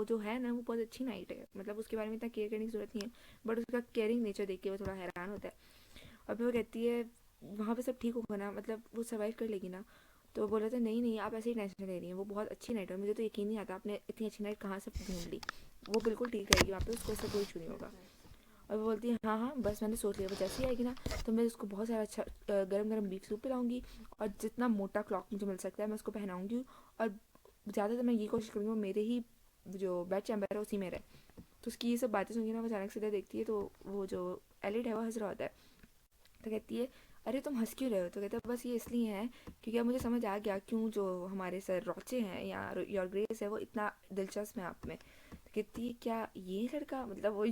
जो है ना वो बहुत अच्छी नाइट है, मतलब उसके बारे में इतना केयर करने की जरूरत नहीं है, बट उसका केयरिंग नेचर देख के वो थोड़ा हैरान होता है। और फिर वो कहती है वहाँ पे सब ठीक होगा ना, मतलब वो सर्वाइव कर लेगी ना? तो बोला था नहीं नहीं आप ऐसे ही टेंशन ले रही हैं, वो बहुत अच्छी नाइट है, मुझे तो यकीन नहीं आता आपने इतनी अच्छी नाइट कहाँ से ढूंढ ली, वो बिल्कुल ठीक रहेगी वहाँ पे, उसको ऐसा कोई इशू नहीं होगा। और वो बोलती है हाँ हाँ बस मैंने सोच लिया, वो जैसे ही आएगी ना तो मैं उसको बहुत सारा अच्छा गरम गरम बीफ सूप पिलाऊंगी, और जितना मोटा क्लॉक मुझे मिल सकता है मैं उसको पहनाऊंगी, और ज़्यादातर मैं ये कोशिश करूँगी वो मेरे ही जो बेड चैम्बर है उसी में रहे। तो उसकी ये सब बातें सुन के ना वो अचानक से इधर देखती है, तो वो जो एलिड है वो हंस रहा होता है। तो कहती है अरे तुम हंस क्यों रहे हो? तो कहता है बस ये इसलिए है क्योंकि अब मुझे समझ आ गया क्यों जो हमारे सर रोचे हैं या योर ग्रेस है वो इतना दिलचस्प है आप में। तो कहती है क्या ये लड़का, मतलब वो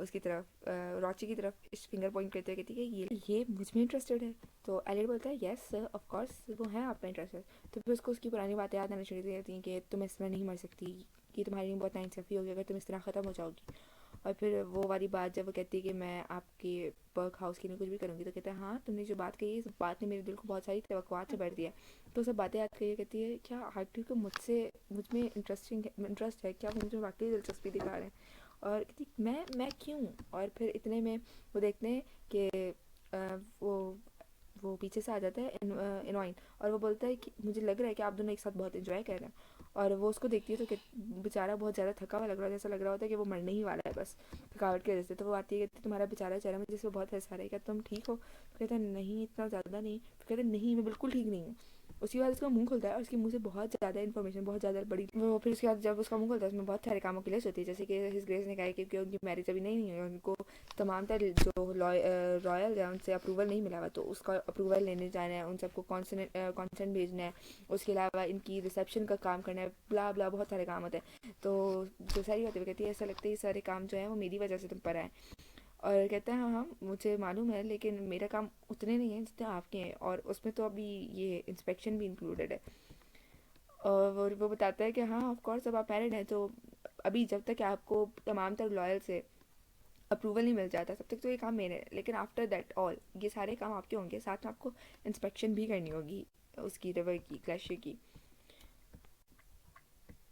उसकी तरफ रोचे की तरफ फिंगर पॉइंट करते हुए कहती है ये मुझ में इंटरेस्टेड है। तो एलिड बोलता है यस ऑफ कोर्स वो है आप में इंटरेस्टेड। तो फिर उसको उसकी पुरानी बातें याद आना शुरू हो जाती हैं कि तुम इस तरह नहीं मर सकती, ये तुम्हारे लिए बहुत नाइंसाफ़ी होगी अगर तुम इस तरह ख़त्म हो जाओगी। और फिर वो वाली बात जब वो कहती है कि मैं आपके वर्क हाउस के लिए कुछ भी करूँगी, तो कहता है हाँ तुमने जो बात कही इस बात ने मेरे दिल को बहुत सारी तवक्कुआत से भर दिया है। तो सब बातें याद करिए, कहती है क्या आरटी को मुझ में इंटरेस्ट है क्या, वो मुझे वाकई दिलचस्पी दिखा रहे हैं? और कहती मैं क्यों? और फिर इतने में वो देखते हैं कि वो पीछे से आ जाता है इनवाइन, और वो बोलता है कि मुझे लग रहा है कि आप दोनों एक साथ बहुत एंजॉय कर रहे हैं। और वो उसको देखती है तो बेचारा बहुत ज़्यादा थका हुआ लग रहा है, जैसा लग रहा होता है कि वो मरने ही वाला है बस थकावट की वजह से। तो वो आती है कहती तुम्हारा बेचारा चेहरा में जिसमें बहुत हंसा रहा है, क्या तुम ठीक हो? तो कहता है नहीं इतना ज़्यादा नहीं। तो कहते हैं नहीं मैं बिल्कुल ठीक नहीं हूँ। उसके बाद उसका मुंह खुलता है और उसके मुंह से बहुत ज़्यादा इन्फॉर्मेशन, बहुत ज़्यादा बड़ी, वो फिर उसके बाद जब उसका मुंह खुलता है उसमें बहुत सारे कामों की लिस्ट होती है, जैसे कि हिज ग्रेस ने कहा है कि उनकी मैरिज अभी नहीं हुई है, उनको तमाम तर जो रॉयल है उनसे अप्रूवल नहीं मिला हुआ, तो उसका अप्रूवल लेने जाना है, उन सबको कॉन्सेंट भेजना है, उसके अलावा इनकी रिसेप्शन का काम करना है, ब्ला ब्ला बहुत सारे काम होते हैं। तो जो सारी बातें वो कहती है ऐसा लगता है ये सारे काम जो है वो मेरी वजह से तुम पर आए। और कहता है हाँ हाँ मुझे मालूम है लेकिन मेरा काम उतने नहीं हैं जितने आपके हैं, और उसमें तो अभी ये इंस्पेक्शन भी इंक्लूडेड है। और वो बताता है कि हाँ ऑफ कोर्स अब आप मैरिड हैं तो अभी जब तक आपको तमाम तर लॉयल से अप्रूवल नहीं मिल जाता तब तक तो ये काम मेरे हैं, लेकिन आफ्टर दैट ऑल ये सारे काम आपके होंगे, साथ में आपको इंस्पेक्शन भी करनी होगी उसकी रिवर की, ग्लेशियर की।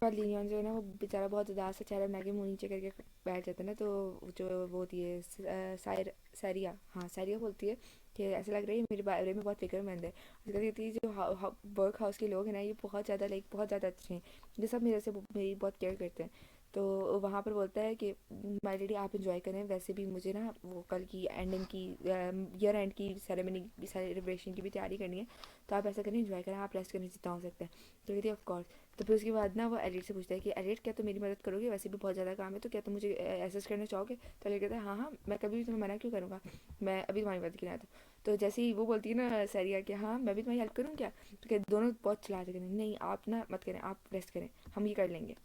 बाद लिनियन जो है ना वो बेचारा बहुत उदास सा चेहरा बना के मुंह नीचे करके बैठ जाता है ना, तो जो वो होती है सारिया, हाँ सारिया बोलती है कि ऐसा लग रहा है ये मेरे बारे में बहुत फिक्रमंद है। उसके बाद कहती है जो वर्क हाउस के लोग हैं ना ये बहुत ज़्यादा लाइक बहुत ज़्यादा अच्छे हैं, ये सब मेरे से मेरी बहुत केयर करते हैं। तो वहाँ पर बोलता है कि माय लेडी आप इंजॉय करें, वैसे भी मुझे ना वो कल की एंडिंग की ईयर एंड की सेरेमनी सेलिब्रेशन की भी तैयारी करनी है, तो आप ऐसा करें इंजॉय करें, आप रेस्ट करें जितना हो सकता है। तो कहती है ऑफ कोर्स। तो फिर उसके बाद ना वो एलिट से पूछता है कि एलिट क्या तुम मेरी मदद करोगे, वैसे भी बहुत ज़्यादा काम है तो क्या तुम मुझे असिस्ट करना चाहोगे? तो एलिट कहता है हाँ हाँ मैं कभी भी तुम्हें मना क्यों करूँगा, मैं अभी तुम्हारी मदद के लिए आता हूँ। तो जैसे ही वो बोलती है ना सैरिया कि हाँ मैं भी तुम्हारी हेल्प करूँ क्या, तो क्या दोनों बहुत चिल्लाते करें नहीं आप ना मत करें, आप रेस्ट करें, हम ये कर लेंगे।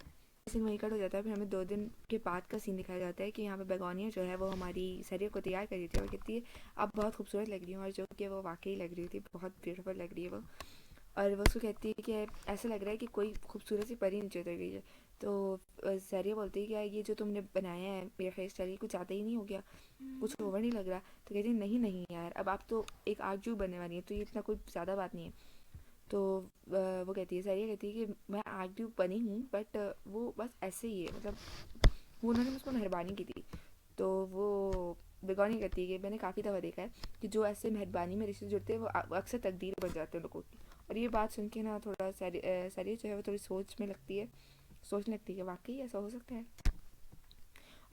सीन वहीं कट हो जाता है। फिर हमें 2 दिन के बाद का सीन दिखाया जाता है कि यहाँ पे बेगोनिया जो है वो हमारी सैरिया को तैयार कर देती है और कहती है आप बहुत खूबसूरत लग रही हो, और जो कि वो वाकई लग रही थी, बहुत ब्यूटीफुल लग रही है वो। और वो उसको कहती है कि ऐसा लग रहा है कि कोई खूबसूरत सी परी नीचे उतर गई है। तो सैरिया बोलती है कि ये जो तुमने बनाया है मेरा हेयर स्टाइल ये कुछ ज़्यादा ही नहीं हो गया, कुछ ओवर नहीं लग रहा? तो कहती है नहीं नहीं यार अब आप तो एक आरजू बनने वाली है तो ये इतना कोई ज़्यादा बात नहीं है। तो वो कहती है सैरिया कहती है कि मैं आरजू बनी हूँ बट वो बस ऐसे ही है, मतलब वो उन्होंने मुझ पर मेहरबानी की थी। तो वो बेगौनी कहती है कि मैंने काफ़ी दफ़ा देखा है कि जो ऐसे मेहरबानी में रिश्ते जुड़ते हैं वो अक्सर तकदीर बन जाते हैं लोगों की। और ये बात सुन के ना थोड़ा सैरिया जो है वो थोड़ी सोच में लगती है, सोचने लगती है कि वाकई ऐसा हो सकता है।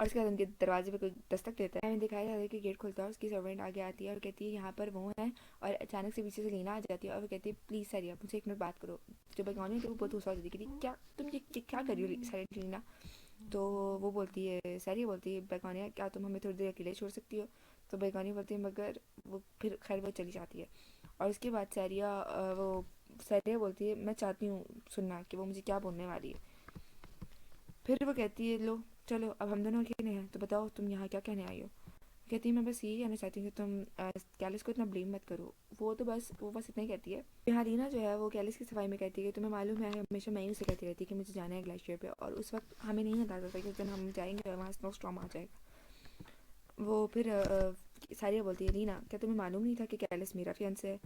और उसके बाद उनके दरवाजे पे कोई दस्तक देता है, हमें दिखाया जाता है कि गेट खुलता है और उसकी सर्वेंट आगे आती है और कहती है यहाँ पर वो है, और अचानक से पीछे से लीना आ जाती है और वो कहती है प्लीज़ सरिया मुझे एक मिनट बात करो। जो बेगौनी थी वो बहुत गुस्सा हो जाती है कि क्या तुम ये क्या कर रही हो साइलेंट लीना? तो वो बोलती है सैरिया बोलती है बेगौनिया क्या तुम हमें थोड़ी देर अकेले छोड़ सकती हो? तो बेगौनिया बोलती है मगर वो फिर खैर वो चली जाती है। और उसके बाद सैरिया बोलती है मैं चाहती हूँ सुनना कि वो मुझे क्या बोलने वाली है। फिर वो कहती है लो चलो अब हम दोनों अकेले हैं तो बताओ तुम यहाँ क्या कहने आई हो? कहती है मैं बस यही कहना चाहती हूँ कि तुम कैलिस को इतना ब्लेम मत करो, वो बस इतना ही कहती है। यहाँ रीना जो है वो कैलिस की सफाई में कहती है कि तुम्हें मालूम है हमेशा मैं ही उसे कहती रहती है कि मुझे जाना है ग्लेशियर पे, और उस वक्त हमें नहीं अंदाजा था कि उस दिन हम जाएंगे और वहाँ स्नो स्टॉर्म आ जाएगा। वो फिर सारिया बोलती है रीना क्या तुम्हें मालूम नहीं था कि कैलिस मेरा फियांसे है?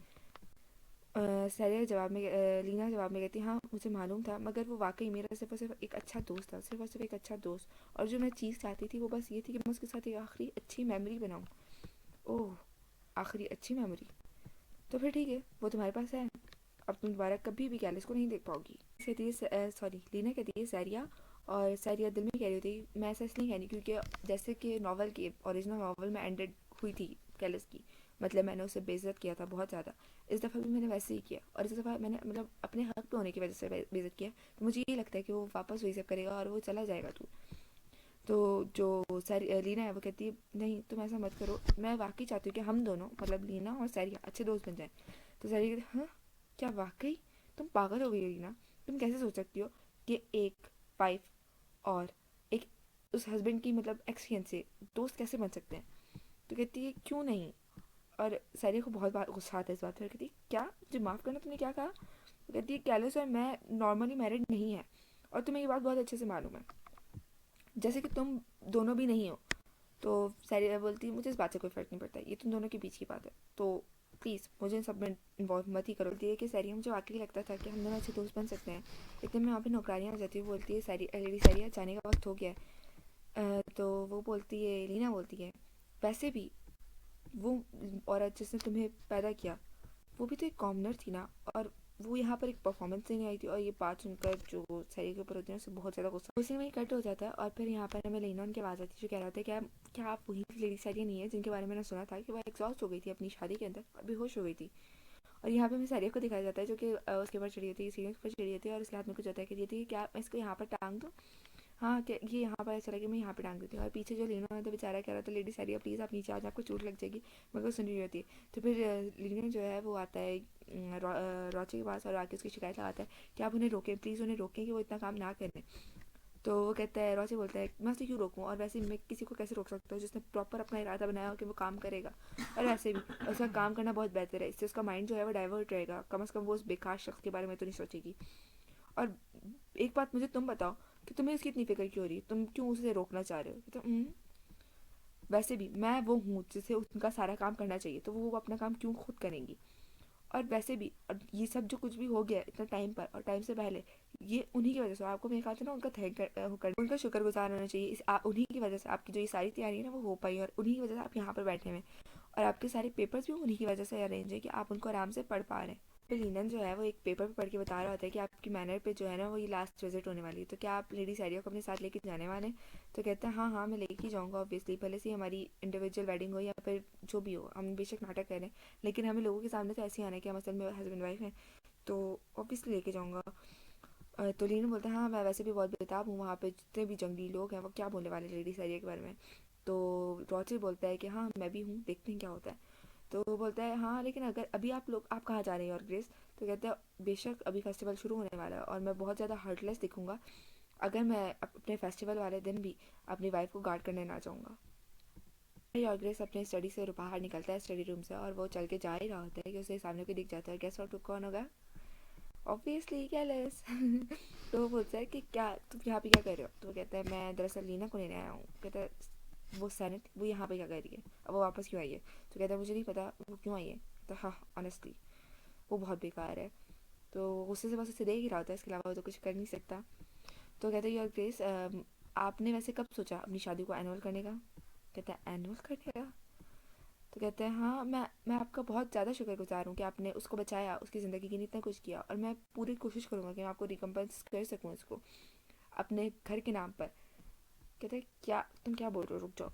सारिया जवाब में लीना जवाब में कहती हाँ मुझे मालूम था मगर वो वाकई मेरा सिर्फ और सिर्फ एक अच्छा दोस्त था, सिर्फ और सिर्फ एक अच्छा दोस्त, और जो मैं चीज़ चाहती थी वो बस ये थी कि मैं उसके साथ एक आखिरी अच्छी मेमोरी बनाऊँ। ओह आखिरी अच्छी मेमोरी, तो फिर ठीक है वो तुम्हारे पास है, अब तुम दोबारा कभी भी कैलिस को नहीं देख पाओगी कहती है सॉरी लीना कहती है सैरिया, और सारिया दिल में कह रही होती मैं ऐसा इसलिए कह रही क्योंकि जैसे कि नॉवल की ओरिजिनल नॉवल में एंडेड हुई थी कैलिस की, मतलब मैंने उसे बेइज्जत किया था बहुत ज़्यादा, इस दफ़ा भी मैंने वैसे ही किया और इस दफ़ा मैंने मतलब अपने हक पे होने की वजह से बेइज्जत किया, तो मुझे ये लगता है कि वो वापस वही सब करेगा और वो चला जाएगा तू। तो जो लीना है वो कहती है नहीं तुम ऐसा मत करो, मैं वाकई चाहती हूँ कि हम दोनों मतलब लीना और सारिया अच्छे दोस्त बन जाएं। तो सारिया कहती हाँ क्या वाकई, तुम पागल हो गई हो लीना, तुम कैसे सोच सकती हो कि एक वाइफ और एक उस हस्बैंड की मतलब एक्स से दोस्त कैसे बन सकते हैं। तो कहती है क्यों नहीं, और सारिया को बहुत बार गुस्सा आता है इस बात पर, कहती है क्या मुझे माफ़ करना, तुमने क्या कहा। तो कहती है कैलिस और मैं नॉर्मली मैरिड नहीं है और तुम्हें ये बात बहुत अच्छे से मालूम है, जैसे कि तुम दोनों भी नहीं हो। तो सारिया बोलती है मुझे इस बात से कोई फ़र्क नहीं पड़ता, ये तुम दोनों के बीच की बात है, तो प्लीज़ मुझे इन सब में इन्वॉल्व मत ही करो। बोलती है कि सारिया मुझे वाकई लगता था कि हम दोनों अच्छे दोस्त बन सकते हैं, इतने में वहाँ पे नौकरानियाँ आ जाती है, बोलती है सारी लेडी सारिया जाने का वक्त हो गया है। तो वो बोलती है लीना बोलती है वैसे भी वो औरत जिसने तुम्हें पैदा किया वो भी तो एक कॉमनर थी ना, और वो यहाँ पर एक परफॉर्मेंस देने आई थी। और ये बात सुनकर जो सैरी के ऊपर होती है उससे बहुत ज़्यादा गुस्सा उसी में ही कट हो जाता है। और फिर यहाँ पर हमें लेना उनकी आवाज़ आती है जो कह रहा था क्या आप वही लेडी सैरिया नहीं है जिनके बारे में मैंने सुना था कि वह एग्जॉस्ट हो गई थी अपनी शादी के अंदर और बेहोश हो गई थी। और यहाँ पे हमें सैरिया को दिखाया जाता है जो कि उसके ऊपर चढ़ी होती है, सीढ़ियों पर चढ़ी होती है और उसके हाथ में कुछ होता है कि ये क्या मैं इसको यहाँ पर टांग दूँ, हाँ क्या ये यहाँ पर ऐसा लगे मैं यहाँ पे टांग देती हूँ। और पीछे जो लीना है तो बेचारा कह रहा था लेडी सारिया प्लीज़ आप नीचे आ जाओ आपको चोट लग जाएगी, मगर सुन रही होती है। तो फिर लीना जो है वो आता है रोचे के पास और आके उसकी शिकायत लगाता है कि आप उन्हें रोकें प्लीज़, उन्हें रोकें कि वो इतना काम ना करें। तो वो कहता है रोचे बोलता है मैं उसे क्यों रोकूँ, और वैसे मैं किसी को कैसे रोक सकता हूँ जिसने प्रॉपर अपना इरादा बनाया हो कि वो काम करेगा, और वैसे भी उसका काम करना बहुत बेहतर है, इससे उसका माइंड जो है वो डाइवर्ट रहेगा, कम से कम वो उस बेकार शख्स के बारे में तो नहीं सोचेगी। और एक बात मुझे तुम बताओ कि तुम्हें उसकी इतनी फिक्र क्यों हो रही है, तुम क्यों उसे रोकना चाह रहे हो। तो वैसे भी मैं वो हूँ जिसे उनका सारा काम करना चाहिए, तो वो अपना काम क्यों खुद करेंगी। और वैसे भी और ये सब जो कुछ भी हो गया इतना टाइम पर और टाइम से पहले ये उन्हीं की वजह से, आपको मेरे ख्याल से ना उनका उनका शुक्रगुजार होना चाहिए, उन्हीं की वजह से आपकी जो ये सारी तैयारी है ना वो हो पाई, और उन्हीं की वजह से आप यहाँ पर बैठे हुए हैं और आपके सारे पेपर्स भी उन्हीं की वजह से अरेंज है कि आप उनको आराम से पढ़ पा रहे हैं। फिर लीनन जो है वो एक पेपर पे पढ़ के बता रहा होता है कि आपकी मैनर पे जो है ना वो ये लास्ट विजिट होने वाली है, तो क्या आप लेडी सैरिया को अपने साथ लेके जाने वाले हैं। तो कहता है हाँ हाँ मैं लेके जाऊँगा ऑब्वियसली, भले से हमारी इंडिविजुअल वेडिंग हो या फिर जो भी हो, हम बेशक नाटक करें लेकिन हमें लोगों के सामने तो ऐसे ही आना है कि हम असल में हस्बैंड वाइफ हैं, तो ऑब्वियसली लेके जाऊँगा। तो लीना बोलता है हाँ मैं वैसे भी बहुत बेताब हूँ, वहाँ पे जितने भी जंगली लोग हैं वो क्या बोलने वाले लेडी सैरिया के बारे में। तो रॉचर बोलता है कि हाँ मैं भी हूँ, देखते हैं क्या होता है। तो वो बोलता है हाँ लेकिन अगर अभी आप कहाँ जा रहे हैं और ग्रेस। तो कहता है बेशक अभी फेस्टिवल शुरू होने वाला है और मैं बहुत ज़्यादा हार्टलेस दिखूंगा अगर मैं अपने फेस्टिवल वाले दिन भी अपनी वाइफ को गार्ड करने ना जाऊँगा। और ग्रेस अपने स्टडी से बाहर निकलता है स्टडी रूम से और वो चल के जा ही रहा होता है कि उसे सामने कोई दिख जाता है, गेस आउट कौन होगा, ऑब्वियसली कैलिस। तो वो बोलता है कि क्या तुम यहाँ पे क्या कर रहे हो। तो वो कहता है मैं दरअसल लीना को लेने आया हूँ। कहता है वो सैनेट वो यहाँ पे क्या कर रही है, अब वो वापस क्यों आई है। तो कहता है मुझे नहीं पता वो क्यों आई है। तो हाँ ऑनेस्टली वो बहुत बेकार है। तो गुस्से से बस उसे देख ही रहा होता है, इसके अलावा वो तो कुछ कर नहीं सकता। तो कहते हैं योर ग्रेस आपने वैसे कब सोचा अपनी शादी को एनुअल करने का। कहता है एनुअल करने का। तो कहते हैं हाँ मैं आपका बहुत ज़्यादा शुक्रगुजार हूँ कि आपने उसको बचाया, उसकी ज़िंदगी के लिए इतना कुछ किया, और मैं पूरी कोशिश करूँगा कि मैं आपको रिकम्पेंस कर सकूँ इसको अपने घर के नाम पर। कहते हैं क्या तुम क्या बोल रहे हो, रुक जाओ,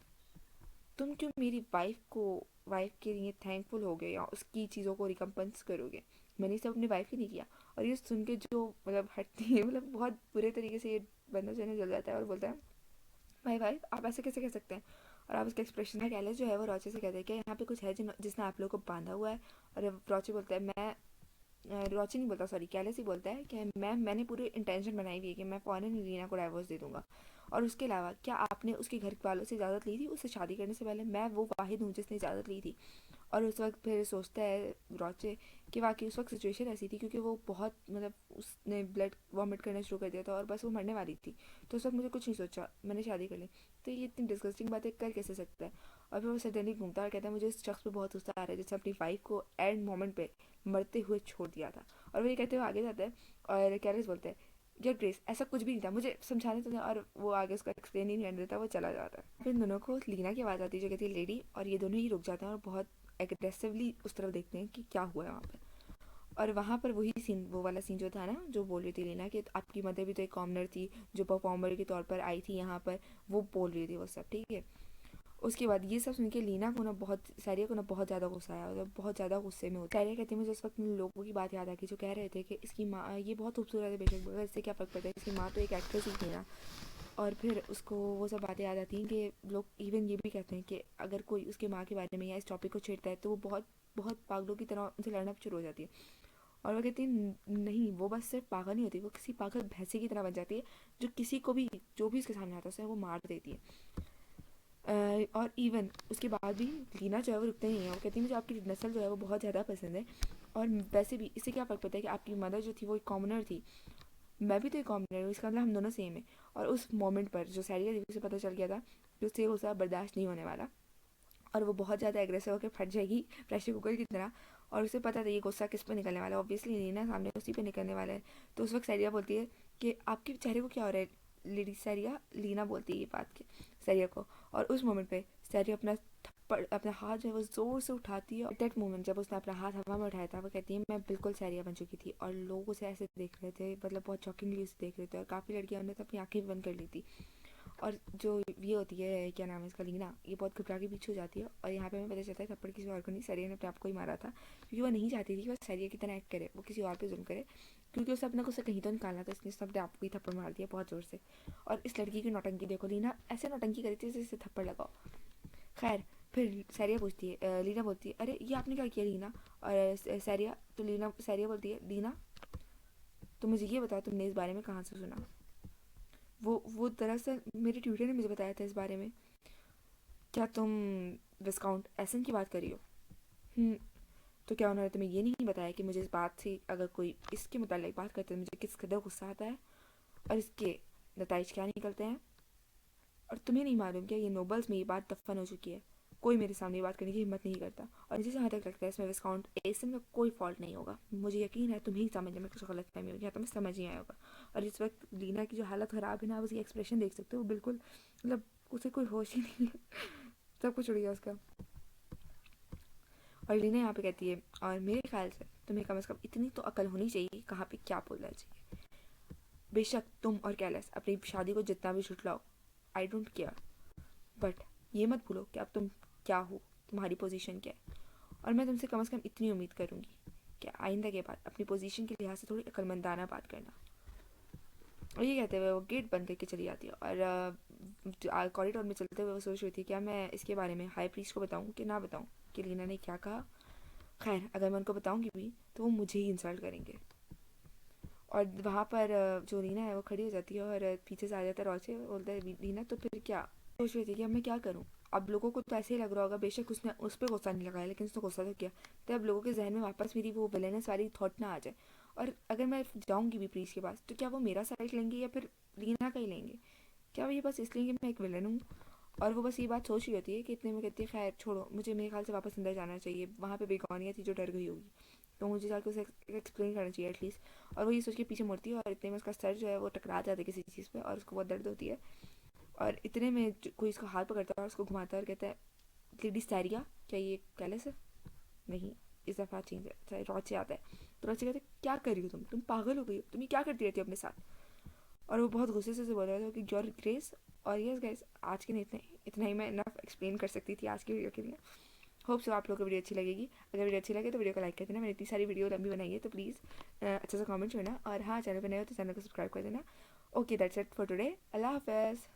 तुम क्यों मेरी वाइफ के लिए थैंकफुल हो गए या उसकी चीज़ों को रिकम्पेंस करोगे। मैंने सब अपनी वाइफ के लिए किया। और ये सुन के जो मतलब हटती है मतलब बहुत बुरे तरीके से ये बंदा जो है जल जाता है और बोलता है माई वाइफ आप ऐसे कैसे कह सकते हैं। और आप उसका एक्सप्रेशन है कैलिस जो है वो रॉचे से कहते हैं कि यहाँ पे कुछ है जिसने आप लोगों को बांधा हुआ है। और रॉचे बोलता है मैं रॉचे नहीं बोलता सॉरी कैलिस ही बोलता है कि मैंने पूरी इंटेंशन बनाई हुई है कि मैं फ़ौरन रीना को डाइवोर्स दे दूंगा। और उसके अलावा क्या आपने उसके घर वालों से इजाज़त ली थी उससे शादी करने से पहले, मैं वो वाहिद हूँ जिसने इजाज़त ली थी। और उस वक्त फिर सोचता है रॉचे कि वाकई उस वक्त सिचुएशन ऐसी थी क्योंकि वो बहुत मतलब उसने ब्लड वॉमिट करना शुरू कर दिया था और बस वो मरने वाली थी। तो उस वक्त मुझे कुछ नहीं सोचा, मैंने शादी कर ली। तो ये इतनी डिस्गस्टिंग बातें कर कैसे सकता है। और फिर वो सडनली घूमता है और कहता है मुझे इस शख्स पे बहुत गुस्सा आ रहा है जिसने अपनी वाइफ को एंड मोमेंट पे मरते हुए छोड़ दिया था। और वो ये कहते हुए आगे जाता है और कैरिस बोलते हैं यार ग्रेस ऐसा कुछ भी नहीं था, मुझे समझाने तो और वो आगे उसका एक्सप्लेन ही नहीं कर देता, वो चला जाता है। फिर इन दोनों को लीना की आवाज़ आती है जो कहती है लेडी, और ये दोनों ही रुक जाते हैं और बहुत एग्रेसिवली उस तरफ देखते हैं कि क्या हुआ है वहाँ पे। और वहाँ पर वही सीन, वो वाला सीन जो था ना, जो बोल रही थी लीना कि आपकी मदर भी तो एक कॉमनर थी जो परफॉर्मर के तौर पर आई थी यहाँ पर, वो बोल रही थी वो सब, ठीक है। उसके बाद ये सब सुन के लीना को ना बहुत, सारिया को ना बहुत ज़्यादा गुस्सा आया, मतलब बहुत ज़्यादा गुस्से में होती। सारिया कहती है मुझे उस वक्त उन लोगों की बात याद आ गई जो कह रहे थे कि इसकी माँ ये बहुत खूबसूरत है बेशक, मगर इससे क्या फ़र्क पड़ता है, इसकी माँ तो एक एक्ट्रेस ही थी ना। और फिर उसको वो सब बातें याद आती हैं कि लोग इवन ये भी कहते हैं कि अगर कोई उसके माँ के बारे में या इस टॉपिक को छेड़ता है तो वो बहुत बहुत पागलों की तरह उनसे लड़ना शुरू हो जाती है। और वो कहती है नहीं, वो बस सिर्फ पागल नहीं होती, वो किसी पागल भैंसे की तरह बन जाती है जो किसी को भी, जो भी उसके सामने आता है उसे वो मार देती है। और इवन उसके बाद भी लीना जो है वो रुकते नहीं है, वो कहती है मुझे आपकी नस्ल जो है वो बहुत ज़्यादा पसंद है। और वैसे भी इससे क्या फ़र्क पड़ता है कि आपकी मदर जो थी वो एक कॉमनर थी, मैं भी तो एक कॉमनर हूँ, इसका मतलब हम दोनों सेम है। और उस मोमेंट पर जो सैरिया देवी से पता चल गया था कि उससे गुस्सा बर्दाश्त नहीं होने वाला, और वो बहुत ज़्यादा एग्रेसिव होकर फट जाएगी प्रेशर कुकर की तरह। और उसे पता था ये गुस्सा किस पे निकलने वाला है, ऑब्वियसली लीना सामने उसी पे निकलने वाला है। तो उस वक्त सैरिया बोलती है कि आपके चेहरे को क्या हो रहा है लेडी सैरिया, लीना बोलती है ये बात के सैरिया को। और उस मोमेंट पे सैरिया अपना थप्पड़, अपना हाथ जो है वो ज़ोर से उठाती है। और दैट मोमेंट जब उसने अपना हाथ हवा में उठाया था, वो कहती है मैं बिल्कुल सैरिया बन चुकी थी, और लोग उसे ऐसे देख रहे थे, मतलब बहुत शॉकिंगली उसे देख रहे थे, और काफ़ी लड़कियां ने तो अपनी आंखें भी बंद कर ली थी। और जो ये होती है क्या नाम है इसका, लीना, ये बहुत घबरा के पीछे हो जाती है। और यहाँ पे हमें पता चलता है थप्पड़ किसी और को नहीं, सरिया ने अपने आप को ही मारा था, क्योंकि वो नहीं चाहती थी कि वो सरिया की तरह एक्ट करे, वो किसी और पे जुल्म करे, क्योंकि उसे अपना गुस्सा कहीं तो निकालना था, इसने उसने अपने आप को ही थप्पड़ मार दिया बहुत ज़ोर से। और इस लड़की की नौटंकी देखो, लीना ऐसे नौटंकी करी थी जैसे थप्पड़ लगाओ। खैर, फिर सैरिया पूछती है, लीना बोलती है अरे ये आपने क्या किया लीना। और सैरिया तो लीना, सैरिया बोलती है लीना तो मुझे ये बताओ तुमने इस बारे में कहाँ से सुना। वो दरअसल मेरे ट्यूटर ने मुझे बताया था इस बारे में। क्या तुम विस्काउंट एसन की बात कर रही हो? हम्म, तो क्या उन्होंने तुम्हें ये नहीं बताया कि मुझे इस बात से अगर कोई इसके मुतालिक बात करता है मुझे किस कदर गुस्सा आता है, और इसके नताइज क्या निकलते हैं? और तुम्हें नहीं मालूम क्या ये नोबल्स में ये बात दफन हो चुकी है, कोई मेरे सामने ये बात करने की हिम्मत नहीं करता। और मुझे जहाँ तक लगता है इसमें विस्काउंट एसन का कोई फॉल्ट नहीं होगा, मुझे यकीन है तुम्हें ही समझने में कुछ गलत फहमी होगी या तुम्हें समझ नहीं आया होगा। और इस वक्त लीना की जो हालत ख़राब है ना, आप उसकी एक्सप्रेशन देख सकते हो, वो बिल्कुल मतलब उसे कोई होश ही नहीं है, सब कुछ उड़ गया उसका। और लीना यहाँ पे कहती है और मेरे ख्याल से तुम्हें कम से कम इतनी तो अकल होनी चाहिए कहाँ पे क्या बोलना चाहिए। बेशक तुम और कैलस अपनी शादी को जितना भी छुटलाओ, आई डोंट केयर, बट ये मत भूलो कि अब तुम क्या हो, तुम्हारी पोजीशन क्या है। और मैं तुमसे कम से कम इतनी उम्मीद करूँगी कि आइंदा के बाद अपनी पोजीशन के लिहाज से थोड़ी अक्लमंदाना बात करना। और ये कहते हुए वो गेट बंद करके चली जाती है। और कॉरिडोर में चलते हुए वो सोच रही थी क्या मैं इसके बारे में हाई प्रीस्ट को बताऊँ कि ना बताऊँ कि लीना ने क्या कहा। खैर, अगर मैं उनको बताऊँगी भी तो वो मुझे ही इंसल्ट करेंगे। और वहाँ पर जो रीना है वो खड़ी हो जाती है, और पीछे से आ जाता है रोचे, बोलता है रीना तो फिर क्या। सोच रही थी कि अब मैं क्या करूँ। अब लोगों को तो ऐसे ही लग रहा होगा, बेशक उसने उस पर गुस्सा नहीं लगाया लेकिन उसने गुस्सा तो किया, तो अब लोगों के जहन में वापस मेरी वो विलेनस वाली थॉट ना आ जाए। और अगर मैं जाऊँगी भी प्रीस के पास तो क्या वो मेरा साइड लेंगे या फिर रीना का ही लेंगे? क्या वो ये बस इसलिए कि मैं एक विलन हूँ? और वो बस ये बात सोच रही होती है कि इतने में कहती है खैर छोड़ो, मुझे मेरे ख्याल से वापस अंदर जाना चाहिए, वहाँ पे बेगौनिया थी जो डर गई होगी, तो मुझे जाकर उसे एक्सप्लेन करना चाहिए एटलीस्ट। और वो ये सोच के पीछे मुड़ती है, और इतने में उसका सर जो है वो टकरा जाता है किसी चीज़ पे, और उसको बहुत दर्द होती है। और इतने में कोई उसका हाथ पकड़ता है और उसको घुमाता है और कहता है लेडी सैरिया, क्या ये कैलस है? नहीं, इस दफ़ा चेंज है, रॉच से आता है। तो रॉच कहते हैं क्या कर रही हो तुम पागल हो गई हो, तुम ये क्या करती रहती हो अपने साथ? और वो बहुत गुस्से से बोल रहा था कि योर ग्रेस। और यस गाइस, आज के लिए इतना ही मैं इनफ एक्सप्लेन कर सकती थी आज की वीडियो के लिए। होप सो आप लोगों को वीडियो अच्छी लगेगी। अगर वीडियो अच्छी लगे तो वीडियो को लाइक कर देना, मैंने इतनी सारी वीडियो लंबी बनाई है तो प्लीज़ अच्छा सा कमेंट छोड़ना, और हाँ चैनल पर नए हो तो चैनल को सब्सक्राइब कर देना। Okay that's it for today, अल्लाह हाफ़िज़।